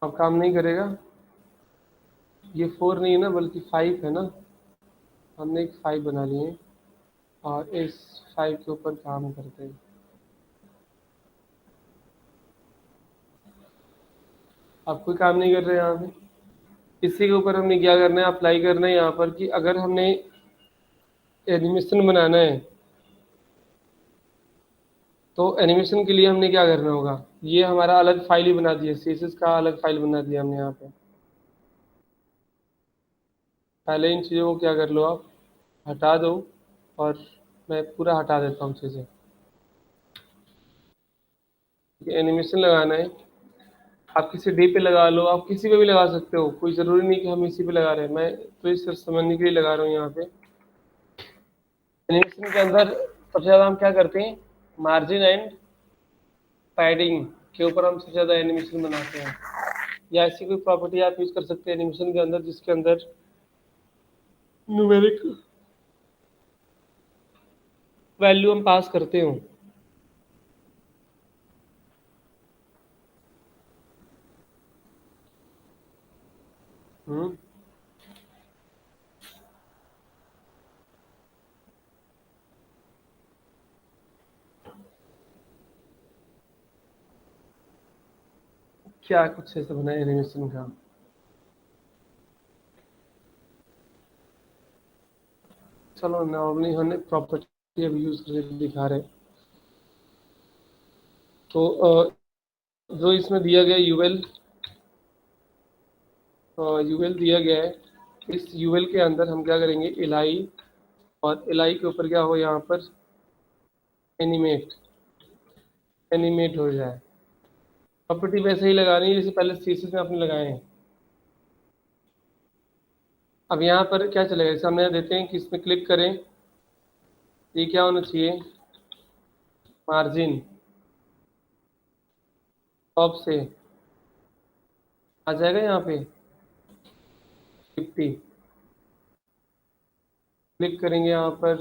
अब काम नहीं करेगा, ये 4 नहीं है ना बल्कि 5 है ना। हमने एक 5 बना लिए और इस 5 के ऊपर काम करते हैं। अब कोई काम नहीं कर रहे यहाँ पे। इसी के ऊपर हमने क्या करना है, अप्लाई करना है यहाँ पर कि अगर हमने एनिमेशन बनाना है तो एनिमेशन के लिए हमने क्या करना होगा, ये हमारा अलग फाइल ही बना दिया, सीएसएस का अलग फाइल बना दिया हमने यहाँ पे। पहले इन चीज़ों को क्या कर लो, आप हटा दो, और मैं पूरा हटा देता हूँ चीज़ें। एनिमेशन लगाना है, आप किसी डे पे लगा लो, आप किसी पे भी लगा सकते हो, कोई ज़रूरी नहीं कि हम इसी पे लगा रहे हैं। मैं तो इस सिर्फ समझने के लिए लगा रहा हूँ यहाँ पे। एनिमेशन के अंदर सबसे ज़्यादा हम क्या करते हैं, मार्जिन एंड पैडिंग के ऊपर हम सबसे ज़्यादा एनिमेशन बनाते हैं। या ऐसी कोई प्रॉपर्टी आप यूज़ कर सकते हैं एनिमेशन के अंदर जिसके अंदर न्यूमेरिक वैल्यू हम पास करते हो। हम्म, क्या कुछ ऐसा बना है एनिमेशन का। चलो नॉर्मली हमने प्रॉपर्टी अब यूज करके दिखा रहे हैं। तो जो इसमें दिया गया यूएल यूएल दिया गया है, इस यूएल के अंदर हम क्या करेंगे, एलाई, और एलाई के ऊपर क्या हो यहाँ पर एनिमेट, एनिमेट हो जाए। प्रॉपर्टी वैसे ही लगानी है जैसे पहले सीएसएस में आपने लगाए हैं। अब यहाँ पर क्या चलेगा, जैसे हमने देते हैं कि इसमें क्लिक करें, ये क्या होना चाहिए, मार्जिन टॉप से आ जाएगा यहाँ पे 50, क्लिक करेंगे यहाँ पर,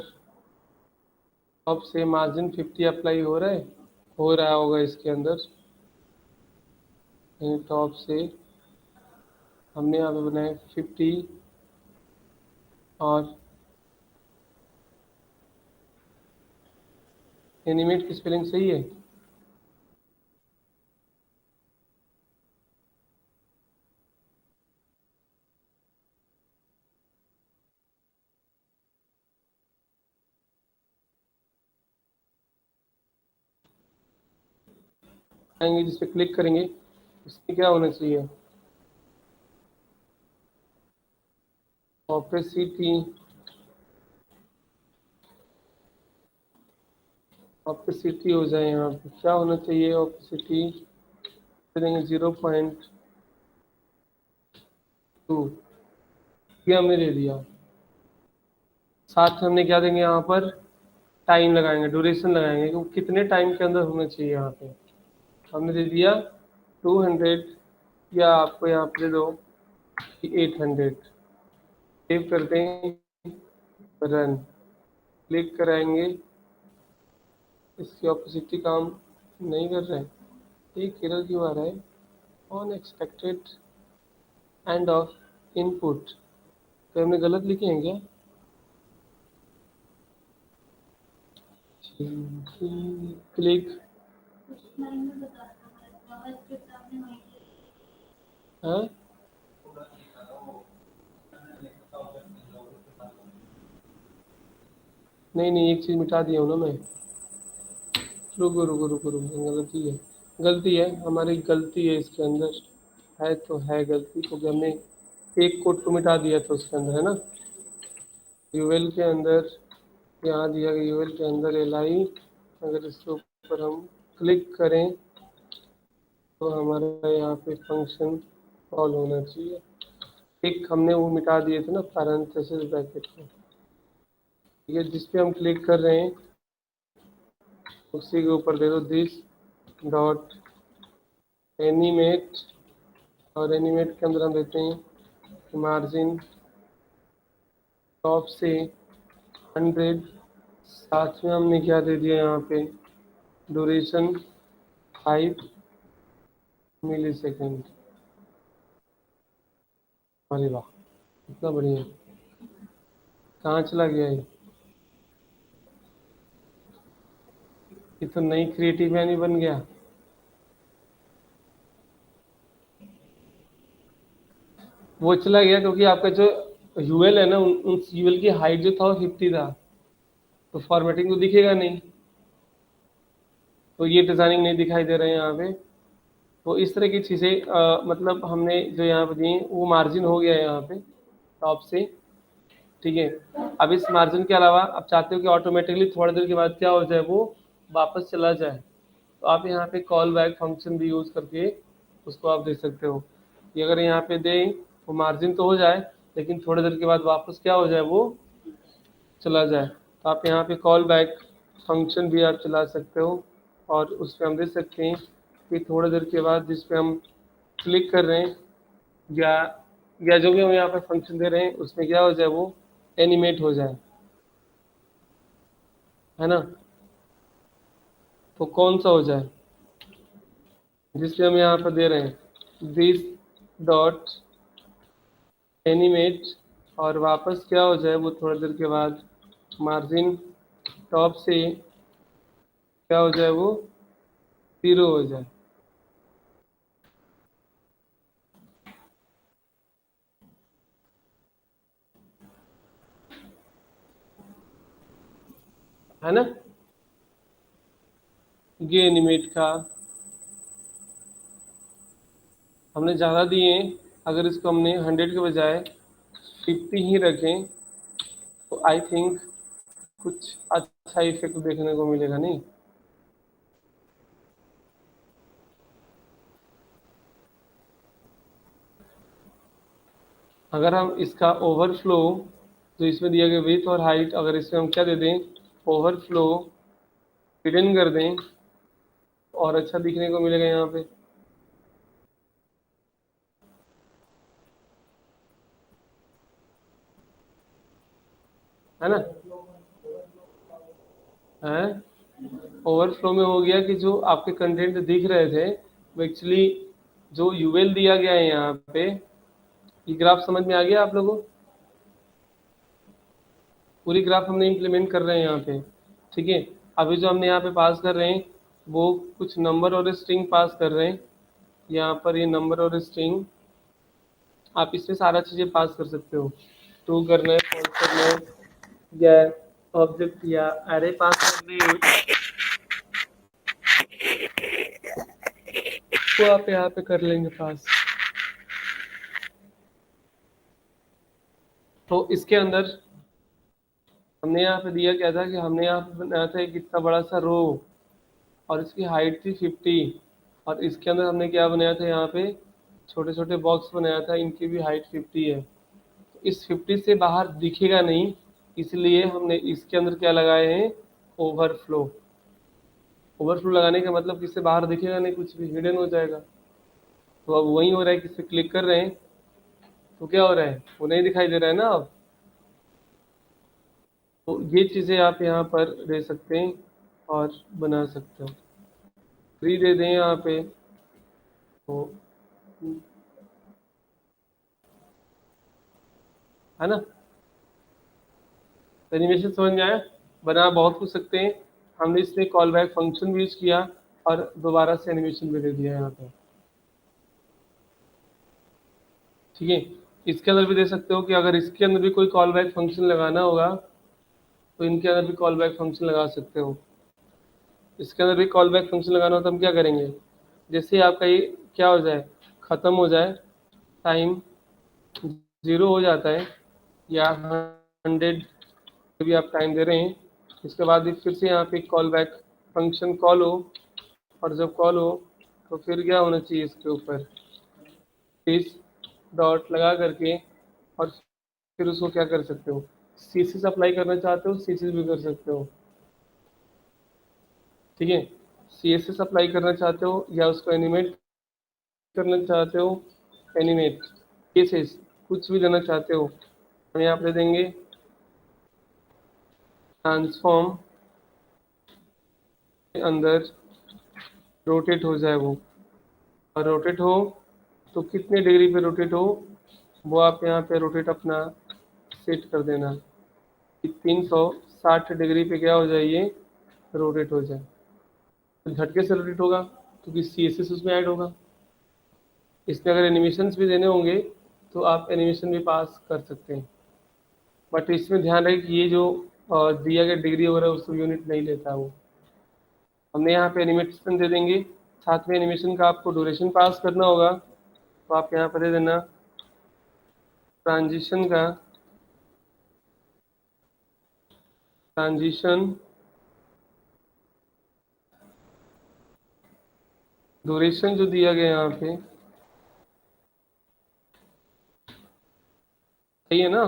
टॉप से मार्जिन 50 अप्लाई हो रहा है, हो रहा होगा इसके अंदर। टॉप से हमने यहाँ पे बनाया 50, और एनिमेट की स्पेलिंग सही है। आएंगे जिस पे क्लिक करेंगे, इसमें क्या होना चाहिए, ऑपेसिटी, ऑपेसिटी हो जाए, यहाँ पे क्या होना चाहिए, ऑपेसिटी देंगे 0.2, ये हमने दे दिया। साथ में हमने क्या देंगे यहाँ पर, टाइम लगाएंगे, ड्यूरेशन लगाएंगे कि वो कितने टाइम के अंदर होना चाहिए। यहाँ पे हमने दे दिया 200, या आपको यहाँ पे दे दो कि 800। सेव कर दें, रन, क्लिक कराएंगे, इसकी ऑपोसिटी काम नहीं कर रहा है, एक एरर क्यों आ रहा है, अनएक्सपेक्टेड एंड ऑफ इनपुट, तो हमने गलत लिखे हैं क्या, क्लिक, हाँ नहीं नहीं, एक चीज़ मिटा दिया हूँ ना मैं, रुको रुको रुको रुको, गलती है, गलती है, हमारी गलती है इसके अंदर, है तो है गलती, तो हमने एक कोड को मिटा दिया था उसके अंदर, है ना। यूएल के अंदर यहाँ दिया गया, यूएल के अंदर एलाई, अगर इसके ऊपर हम क्लिक करें तो हमारा यहाँ पे फंक्शन कॉल होना चाहिए। एक हमने वो मिटा दिए थे ना, पैरेंथेसिस ब्रैकेट को, ठीक है, जिस पे हम क्लिक कर रहे हैं उसी के ऊपर दे दो दिस डॉट एनिमेट, और एनिमेट के अंदर हम देते हैं मार्जिन टॉप से 100, साथ में हमने क्या दे दिया यहाँ पे, ड्यूरेशन 5 मिली सेकेंड। अरे वाह, इतना बढ़िया, कहाँ चला गया ये तो नई क्रिएटिव यानी बन गया। वो चला गया क्योंकि आपका जो यूएल है ना, उन यूएल की हाइट जो था वो 50 था, तो फॉर्मेटिंग तो दिखेगा नहीं, तो ये डिजाइनिंग नहीं दिखाई दे रहे हैं यहाँ पे। तो इस तरह की चीज़ें मतलब हमने जो यहाँ पे दी वो मार्जिन हो गया है यहाँ पे टॉप से, ठीक है। अब इस मार्जिन के अलावा आप चाहते हो कि ऑटोमेटिकली थोड़ी देर के बाद क्या हो जाए, वो वापस चला जाए, तो आप यहाँ पे कॉल बैक फंक्शन भी यूज़ करके उसको आप दे सकते हो कि अगर यहाँ पे दें तो मार्जिन तो हो जाए, लेकिन थोड़ी देर के बाद वापस क्या हो जाए, वो चला जाए। तो आप यहाँ पे कॉल बैक फंक्शन भी आप चला सकते हो, और उस पर हम दे सकते हैं कि थोड़ी देर के बाद जिस पे हम क्लिक कर रहे हैं, या जो भी हम यहाँ पे फंक्शन दे रहे हैं उसमें क्या हो जाए, वो एनिमेट हो जाए, है ना। तो कौन सा हो जाए, जिसपे हम यहाँ पर दे रहे हैं दिस डॉट एनिमेट, और वापस क्या हो जाए, वो थोड़ी देर के बाद मार्जिन टॉप से क्या हो जाए, वो 0 हो जाए। है ना। ये एनिमेट का हमने ज़्यादा दिए हैं, अगर इसको हमने 100 के बजाय 50 ही रखें तो आई थिंक कुछ अच्छा इफेक्ट देखने को मिलेगा नहीं। अगर हम इसका ओवरफ्लो जो इसमें दिया गया विड्थ और हाइट, अगर इसमें हम क्या दे दें, ओवरफ्लो हिडन कर दें और अच्छा दिखने को मिलेगा यहाँ पे। है ना, है ओवरफ्लो में हो गया कि जो आपके कंटेंट दिख रहे थे वो एक्चुअली जो यूएल दिया गया है यहाँ पे, ये ग्राफ समझ में आ गया आप लोगों को? पूरी ग्राफ हमने इम्प्लीमेंट कर रहे हैं यहाँ पे, ठीक है। अभी जो हमने यहाँ पे पास कर रहे हैं वो कुछ नंबर और स्ट्रिंग पास कर रहे हैं। यहाँ पर ये नंबर और स्ट्रिंग आप इसमें सारा चीज़ें पास कर सकते हो, टू करना है, फॉल्स करना है, या ऑब्जेक्ट या एरे पास करनी है तो आप यहाँ पे कर लेंगे पास। तो इसके अंदर हमने यहाँ पे दिया क्या था कि हमने यहाँ पे बनाया था एक इतना बड़ा सा रो और इसकी हाइट थी 50, और इसके अंदर हमने क्या बनाया था, यहाँ पे छोटे छोटे बॉक्स बनाया था, इनकी भी हाइट 50 है। तो इस 50 से बाहर दिखेगा नहीं, इसलिए हमने इसके अंदर क्या लगाए हैं, ओवरफ्लो। ओवरफ्लो लगाने का मतलब कि इससे बाहर दिखेगा नहीं, कुछ भी हिडन हो जाएगा। तो अब वही हो रहा है कि इस पे क्लिक कर रहे हैं तो क्या हो रहा है, वो नहीं दिखाई दे रहा है ना अब। तो ये चीज़ें आप यहाँ पर दे सकते हैं और बना सकते हो। फ्री दे दें यहाँ पे तो, है ना। एनिमेशन समझ में आया, बना बहुत कुछ सकते हैं। हमने इसमें कॉल बैक फंक्शन भी यूज किया और दोबारा से एनिमेशन भी दे दिया यहाँ पे, ठीक है। इसके अंदर भी दे सकते हो कि अगर इसके अंदर भी कोई कॉल बैक फंक्शन लगाना होगा तो इनके अंदर भी कॉल बैक फंक्शन लगा सकते हो। इसके अंदर भी कॉल बैक फंक्शन लगाना हो तो हम क्या करेंगे, जैसे आपका ये क्या हो जाए, ख़त्म हो जाए, टाइम 0 हो जाता है या 100 भी आप टाइम दे रहे हैं, इसके बाद भी फिर से यहाँ पे कॉल बैक फंक्शन कॉल हो, और जब कॉल हो तो फिर क्या होना चाहिए, इसके ऊपर इस डॉट लगा करके, और फिर उसको क्या कर सकते हो, सीसीस अप्लाई करना चाहते हो सीसीस भी कर सकते हो, ठीक है। सीएसएस अप्लाई करना चाहते हो या उसको एनिमेट करना चाहते हो, एनिमेट सीएसएस कुछ भी देना चाहते हो, हम यहाँ पे देंगे ट्रांसफॉर्म के अंदर रोटेट हो जाए वो, और रोटेट हो तो कितने डिग्री पे रोटेट हो वो आप यहाँ पे रोटेट अपना सेट कर देना कि 360 डिग्री पे क्या हो जाए, ये रोटेट हो जाए। तो झटके से रोटेट होगा क्योंकि सीएसएस उसमें ऐड होगा। इसमें अगर एनिमेशंस भी देने होंगे तो आप एनिमेशन भी पास कर सकते हैं, बट इसमें ध्यान रखें कि ये जो दिया गया डिग्री वगैरह उसको यूनिट नहीं लेता वो। हमने यहाँ पे एनिमेशन दे देंगे, साथ में एनिमेशन का आपको ड्यूरेशन पास करना होगा तो आप यहाँ पर दे देना ट्रांजिशन का, ट्रांजिशन ड्यूरेशन जो दिया गया यहाँ पे सही है ना।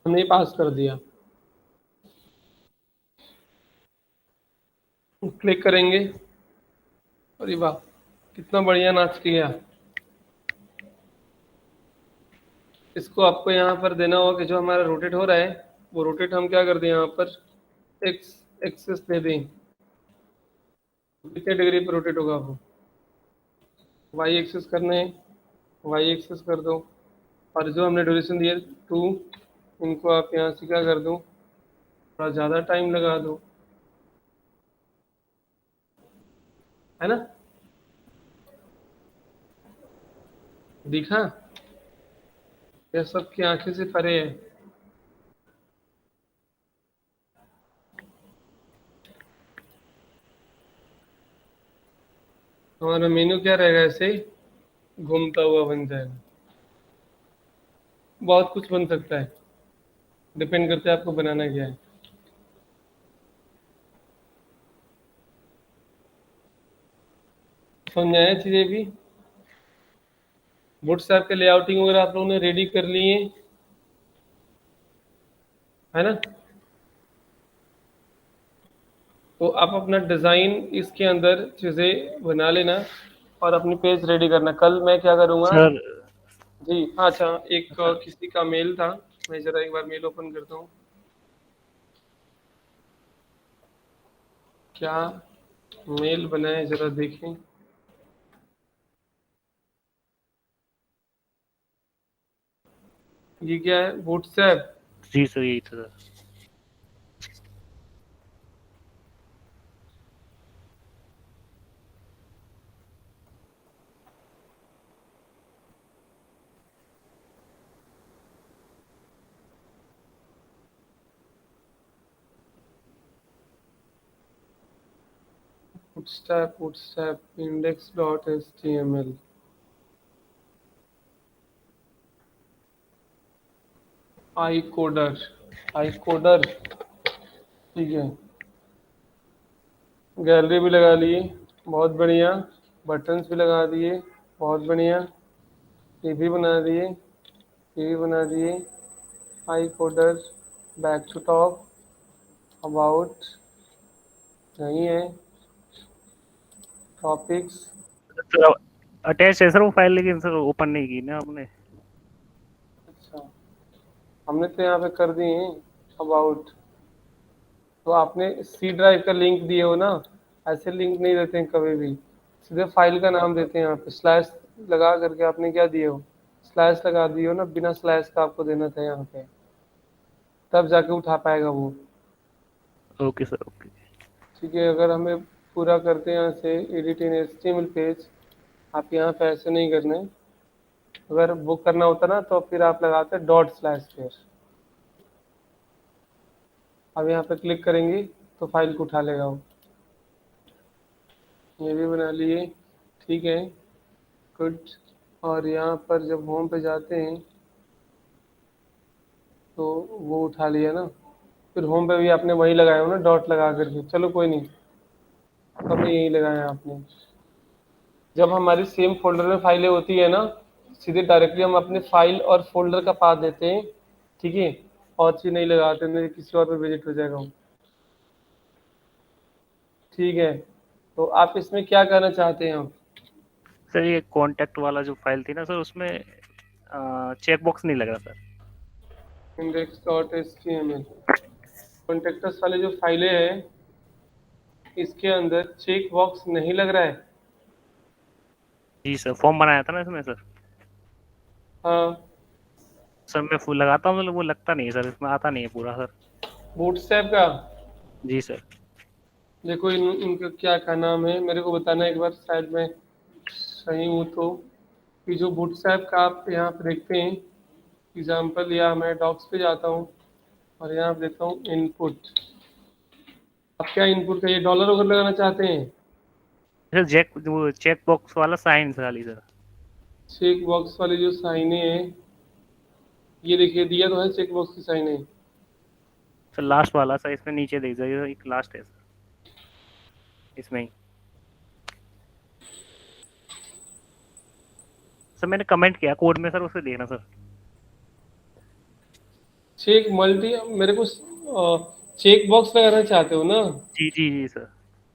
हमने पास कर दिया, क्लिक करेंगे, अरे वाह कितना बढ़िया नाच किया। इसको आपको यहाँ पर देना होगा कि जो हमारा रोटेट हो रहा है वो रोटेट हम क्या कर दें, यहाँ पर एक्स एक्सेस दे दें, कितने डिग्री पर रोटेट होगा वो, वाई एक्सेस करना है, वाई एक्सेस कर दो, और जो हमने ड्यूरेशन दिया 2, इनको आप यहाँ से क्या कर दो, थोड़ा ज़्यादा टाइम लगा दो, है ना? दिखा? यह सबकी आंखें से परे है। हमारा मेनू क्या रहेगा? ऐसे ही घूमता हुआ बन जाएगा। बहुत कुछ बन सकता है, डिपेंड करता है आपको बनाना क्या है। समझ आया चीजें भी? व्हाट्सएप के लेआउटिंग वगैरह आप लोगों ने रेडी कर लिए, है ना? तो आप अपना डिज़ाइन इसके अंदर चीज़ें बना लेना और अपनी पेज रेडी करना। कल मैं क्या करूँगा सर जी? हाँ, अच्छा, एक सर किसी का मेल था, मैं ज़रा एक बार मेल ओपन करता हूँ। क्या मेल बना है ज़रा देखें। ये क्या है? व्हाट्सएप। जी सर, यही था sir. WhatsApp index dot H T M L. I coder, ठीक है। गैलरी भी लगा लिए, बहुत बढ़िया। बटन्स भी लगा दिए, बहुत बढ़िया। टीवी बना दिए, टीवी बना दिए। I coder, back to top, about, नहीं है, टॉपिक्स। सर अटैच है सर वो फाइल, लेकिन सर ओपन नहीं की ना आपने। अच्छा, हमने तो यहाँ पे कर दिए हैं अबाउट। तो आपने सी ड्राइव का लिंक दिए हो ना? ऐसे लिंक नहीं देते हैं कभी भी, सीधे फाइल का नाम देते हैं। यहाँ पे स्लैश लगा करके आपने क्या दिए हो? स्लैश लगा दिए हो ना? बिना स्लैश का आपको देना था यहाँ पे, तब जाके उठा पाएगा वो। Okay sir, okay. ठीक है, अगर हमें पूरा करते हैं यहाँ से एडिट इन एचटीएमएल पेज, आप यहाँ पे ऐसे नहीं करने। अगर वो करना होता ना तो फिर आप लगाते डॉट स्लैश फिर। अब यहाँ पे क्लिक करेंगे तो फाइल को उठा लेगा वो। ये भी बना लिए, ठीक है, गुड। और यहाँ पर जब होम पे जाते हैं तो वो उठा लिया ना? फिर होम पे भी आपने वही लगाया हो ना, डॉट लगा करके। चलो कोई नहीं, सब में यही लगाया आपने। जब हमारी सेम फोल्डर में फाइलें होती है ना, सीधे डायरेक्टली हम अपने फाइल और फोल्डर का पाथ देते हैं, ठीक है, और चीज नहीं लगाते, नहीं किसी और पे विजिट हो जाएगा वो। ठीक है, तो आप इसमें क्या करना चाहते हैं आप? सर ये कॉन्टैक्ट वाला जो फाइल थी ना सर, उसमें चेक बॉक्स नहीं लग रहा sir. Index dot H T M L contacts वाले जो फाइलें हैं, इसके अंदर चेक बॉक्स नहीं लग रहा है? जी सर, फॉर्म बनाया था ना इसमें सर। हाँ। सर मैं फुल लगाता हूँ, मतलब वो लगता नहीं है सर, इसमें आता नहीं है पूरा सर। बूटस्ट्रैप का? जी सर। देखो इनका क्या नाम है, मेरे को बताना एक बार, शायद मैं सही हूँ तो। कि जो बूटस्ट्रैप का आप यहाँ पे देखते हैं एग्जाम्पल, या मैं डॉक्स पे जाता हूँ और यहाँ पे देखता हूँ इनपुट। आप क्या इनपुट का ये डॉलर वगैरह लगाना चाहते हैं? सर चेक, वो चेक बॉक्स वाला साइन वाली सर। चेक बॉक्स वाली जो साइनें हैं, ये देखिए दिया तो है चेक बॉक्स की साइनें। सर लास्ट वाला सर, इसमें नीचे देख जाइए, एक लास्ट है सर इसमें ही। सर मैंने कमेंट किया कोड में सर, उसे देखना सर। चेक मल्टी, मेरे को चेक बॉक्स लगाना चाहते हो ना? जी जी जी सर।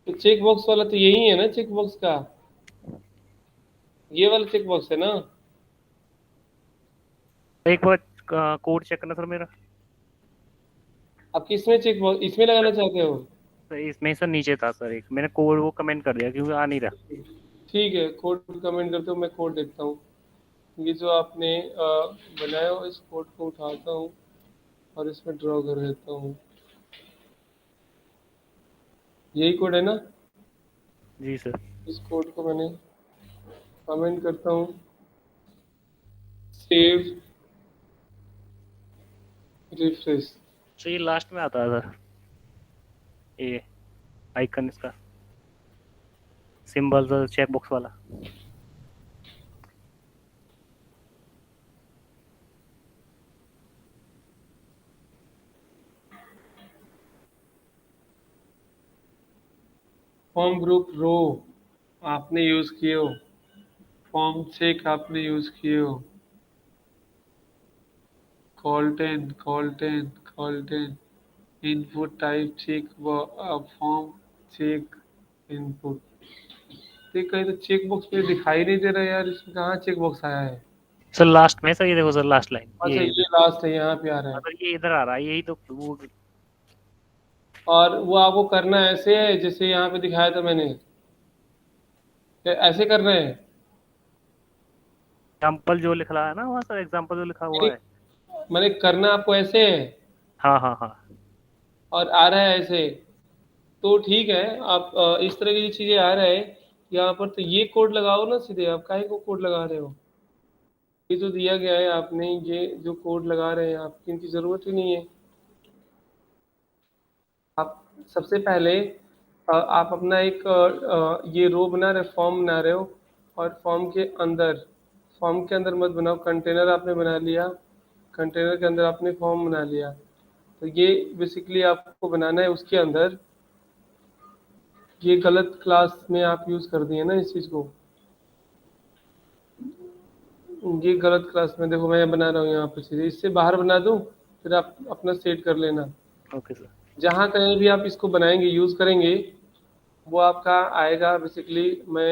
तो चेक बॉक्स वाला तो यही है ना, चेक बॉक्स का ये वाला चेक बॉक्स है ना? एक बार कोड चेक करना सर मेरा। आप किसमें चेक बॉक्स इसमें लगाना चाहते हो? सर इसमें सर नीचे था सर, एक मैंने कोड वो कमेंट कर दिया क्योंकि आ नहीं रहा। ठीक है, कोड कमेंट करते हो, मैं कोड देखता हूँ। ये जो आपने बनाया हो, इस कोड को उठाता हूँ और इसमें ड्रॉ कर देता हूँ। यही कोड है ना? जी सर। इस कोड को मैंने कमेंट करता हूँ, सेव, रिफ्रेश। तो ये लास्ट में आता है सर, ये आइकन इसका सिंबल चेक बॉक्स वाला। फॉर्म ग्रुप रो आपने यूज किए हो, फॉर्म चेक आपने यूज किए हो, कॉल्टेन input type check, form check input. देख कहीं तो चेक बॉक्स पे दिखाई नहीं दे रहा यार, इसमें कहाँ चेक बॉक्स आया है? सर लास्ट में सर, ये देखो सर लास्ट लाइन, अच्छा ये ये लास्ट है, यहाँ पे आ रहा है। अगर ये इधर आ रहा है, यही तो वो और वो आपको करना ऐसे है जैसे यहाँ पे दिखाया था मैंने, ऐसे करना है। एग्जाम्पल जो लिख रहा है ना वहाँ सर, एग्जाम्पल जो लिखा हुआ है। मैंने करना आपको ऐसे है हाँ हाँ हाँ। और आ रहा है ऐसे, तो ठीक है। आप इस तरह की चीजें आ रहा है यहाँ पर, तो ये कोड लगाओ ना सीधे। आप काहे को कोड लगा रहे हो? ये जो दिया गया है आपने, ये जो कोड लगा रहे हैं आपकी, इनकी जरूरत ही नहीं है। आप सबसे पहले आप अपना एक ये रो बना रहे, फॉर्म बना रहे हो, और फॉर्म के अंदर मत बनाओ। कंटेनर आपने बना लिया, कंटेनर के अंदर आपने फॉर्म बना लिया, तो ये बेसिकली आपको बनाना है उसके अंदर। ये गलत क्लास में आप यूज कर दिए ना इस चीज को, ये गलत क्लास में। देखो मैं बना रहा हूँ यहाँ पे, सीधे इससे बाहर बना दूँ, फिर आप अपना सेट कर लेना। Okay sir. जहाँ कहीं भी आप इसको बनाएंगे, यूज करेंगे, वो आपका आएगा बेसिकली। मैं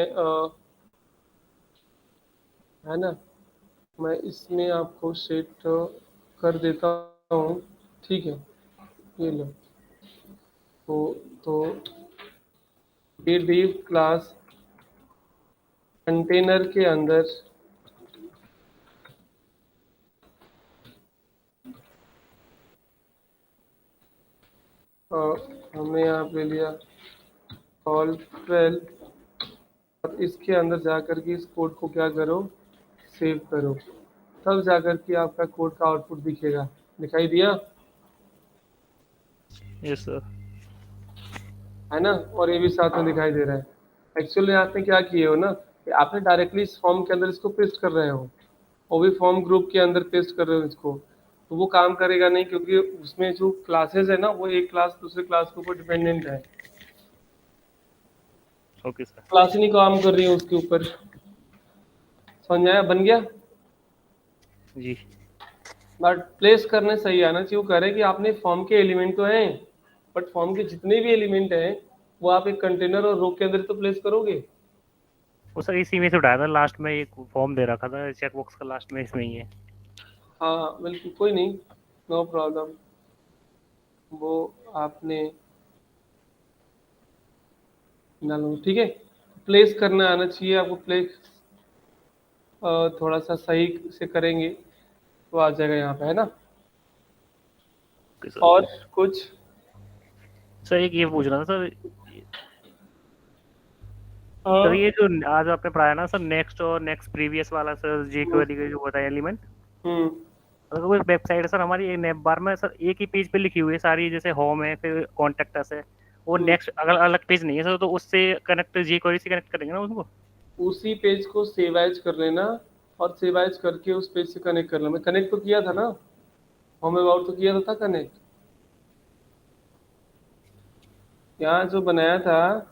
है ना, मैं इसमें आपको सेट कर देता हूँ, ठीक है। ये लो, तो ये डिव क्लास कंटेनर के अंदर हमने यहाँ पे लिया कॉल 12, और इसके अंदर जाकर के इस कोड को क्या करो, सेव करो, तब जाकर के आपका कोड का आउटपुट दिखेगा। दिखाई दिया यस सर। है ना? और ये भी साथ में दिखाई दे रहा है। एक्चुअली आपने क्या किए हो ना, कि आपने डायरेक्टली इस फॉर्म के अंदर इसको पेस्ट कर रहे हो, वो भी फॉर्म ग्रुप के अंदर पेस्ट कर रहे हो इसको, तो वो काम करेगा नहीं, क्योंकि उसमें जो क्लासेस है ना, वो एक क्लास दूसरे क्लास के ऊपर डिपेंडेंट है। Okay sir. क्लास ही नहीं काम कर रही है उसके ऊपर। समझ में आया? बन गया। जी। बट प्लेस करने सही आना चाहिए। वो कह रहे हैं कि आपने फॉर्म के एलिमेंट तो हैं, बट फॉर्म के जितने भी एलिमेंट हैं वो आप एक कंटेनर और रो के अंदर तो प्लेस करोगे। वो सर इसी में से उठाया था, लास्ट में एक फॉर्म दे रखा था चेक बॉक्स का, लास्ट में इसमें ही है। हाँ बिल्कुल, कोई नहीं, नो प्रॉब्लम। वो आपने डालो, ठीक है। प्लेस करना आना चाहिए आपको। प्लेस थोड़ा सा सही से करेंगे तो आ जाएगा यहाँ पे, है ना? Okay sir. और कुछ? सर एक ये पूछ रहा था सर, सर हाँ। ये जो आज आपने पढ़ाया ना सर, नेक्स्ट और नेक्स्ट प्रीवियस वाला सर, जी क्वेरी का जो बताया एलिमेंट, हम्म। अगर वो वेबसाइट है सर हमारी, एक नेम बार में सर एक ही पेज पे लिखी हुई है सारी, जैसे होम है फिर कॉन्टेक्ट अस है, वो हम्म। नेक्स्ट अगर अलग पेज नहीं है सर, तो उससे कनेक्ट जी क्वेरी से कनेक्ट करेंगे ना उसको? उसी पेज को सेव एज कर लेना, और सेव एज करके उस पेज से कनेक्ट कर लेना। मैं कनेक्ट तो किया था ना, होम अबाउट तो किया था कनेक्ट। यहाँ जो बनाया था,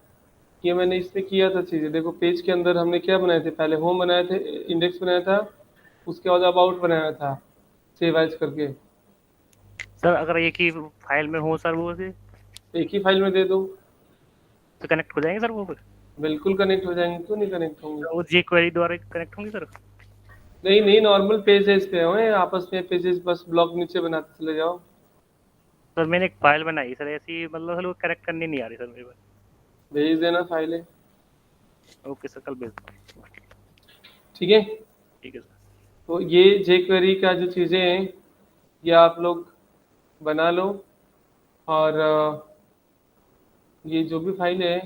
ये मैंने इसमें किया था चीज़ें। देखो पेज के अंदर हमने क्या बनाए थे, पहले होम बनाए थे, इंडेक्स बनाया था, उसके बाद अबाउट बनाया था सेव एज करके। सर अगर एक ही फाइल में हो सर वो से, एक ही फाइल में दे दो, तो कनेक्ट हो जाएंगे सर वो फिर? बिल्कुल कनेक्ट हो जाएंगे, क्यों नहीं कनेक्ट होंगे? तो वो जी क्वेरी द्वारा कनेक्ट होंगे सर? नहीं नहीं, नॉर्मल पेजेस पे हो आपस में, पेजेस बस ब्लॉक नीचे बनाते चले जाओ। सर मैंने एक फाइल बनाई सर ऐसी, मतलब सर वो कनेक्ट करनी नहीं आ रही सर मेरे पास। भेज देना फाइलें, ओके सर, कल भेज दूँ। ठीक है। ठीक है सर। तो ये jQuery का जो चीज़ें हैं, ये आप लोग बना लो, और ये जो भी फाइल है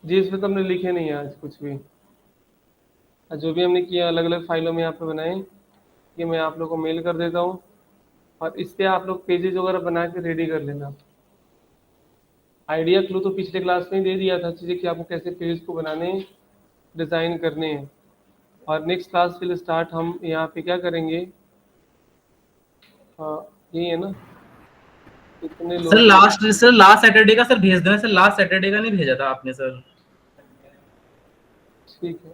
जी इसमें तो हमने लिखे नहीं है आज कुछ भी। जो भी हमने किया अलग अलग फाइलों में यहाँ पे बनाए, ये मैं आप लोग को मेल कर देता हूँ, और इस पे आप लोग पेजेस वगैरह बना के रेडी कर लेना। आइडिया क्लू तो पिछले क्लास में ही दे दिया था चीज़ें कि आपको कैसे पेज को बनाने हैं, डिज़ाइन करने हैं। और नेक्स्ट क्लास विल स्टार्ट, हम यहाँ पे क्या करेंगे, हाँ यही है ना, इतने सर लोग, लास्ट सैटरडे का सर भेज देना सर, लास्ट सैटरडे का नहीं भेजा था आपने सर। ठीक है।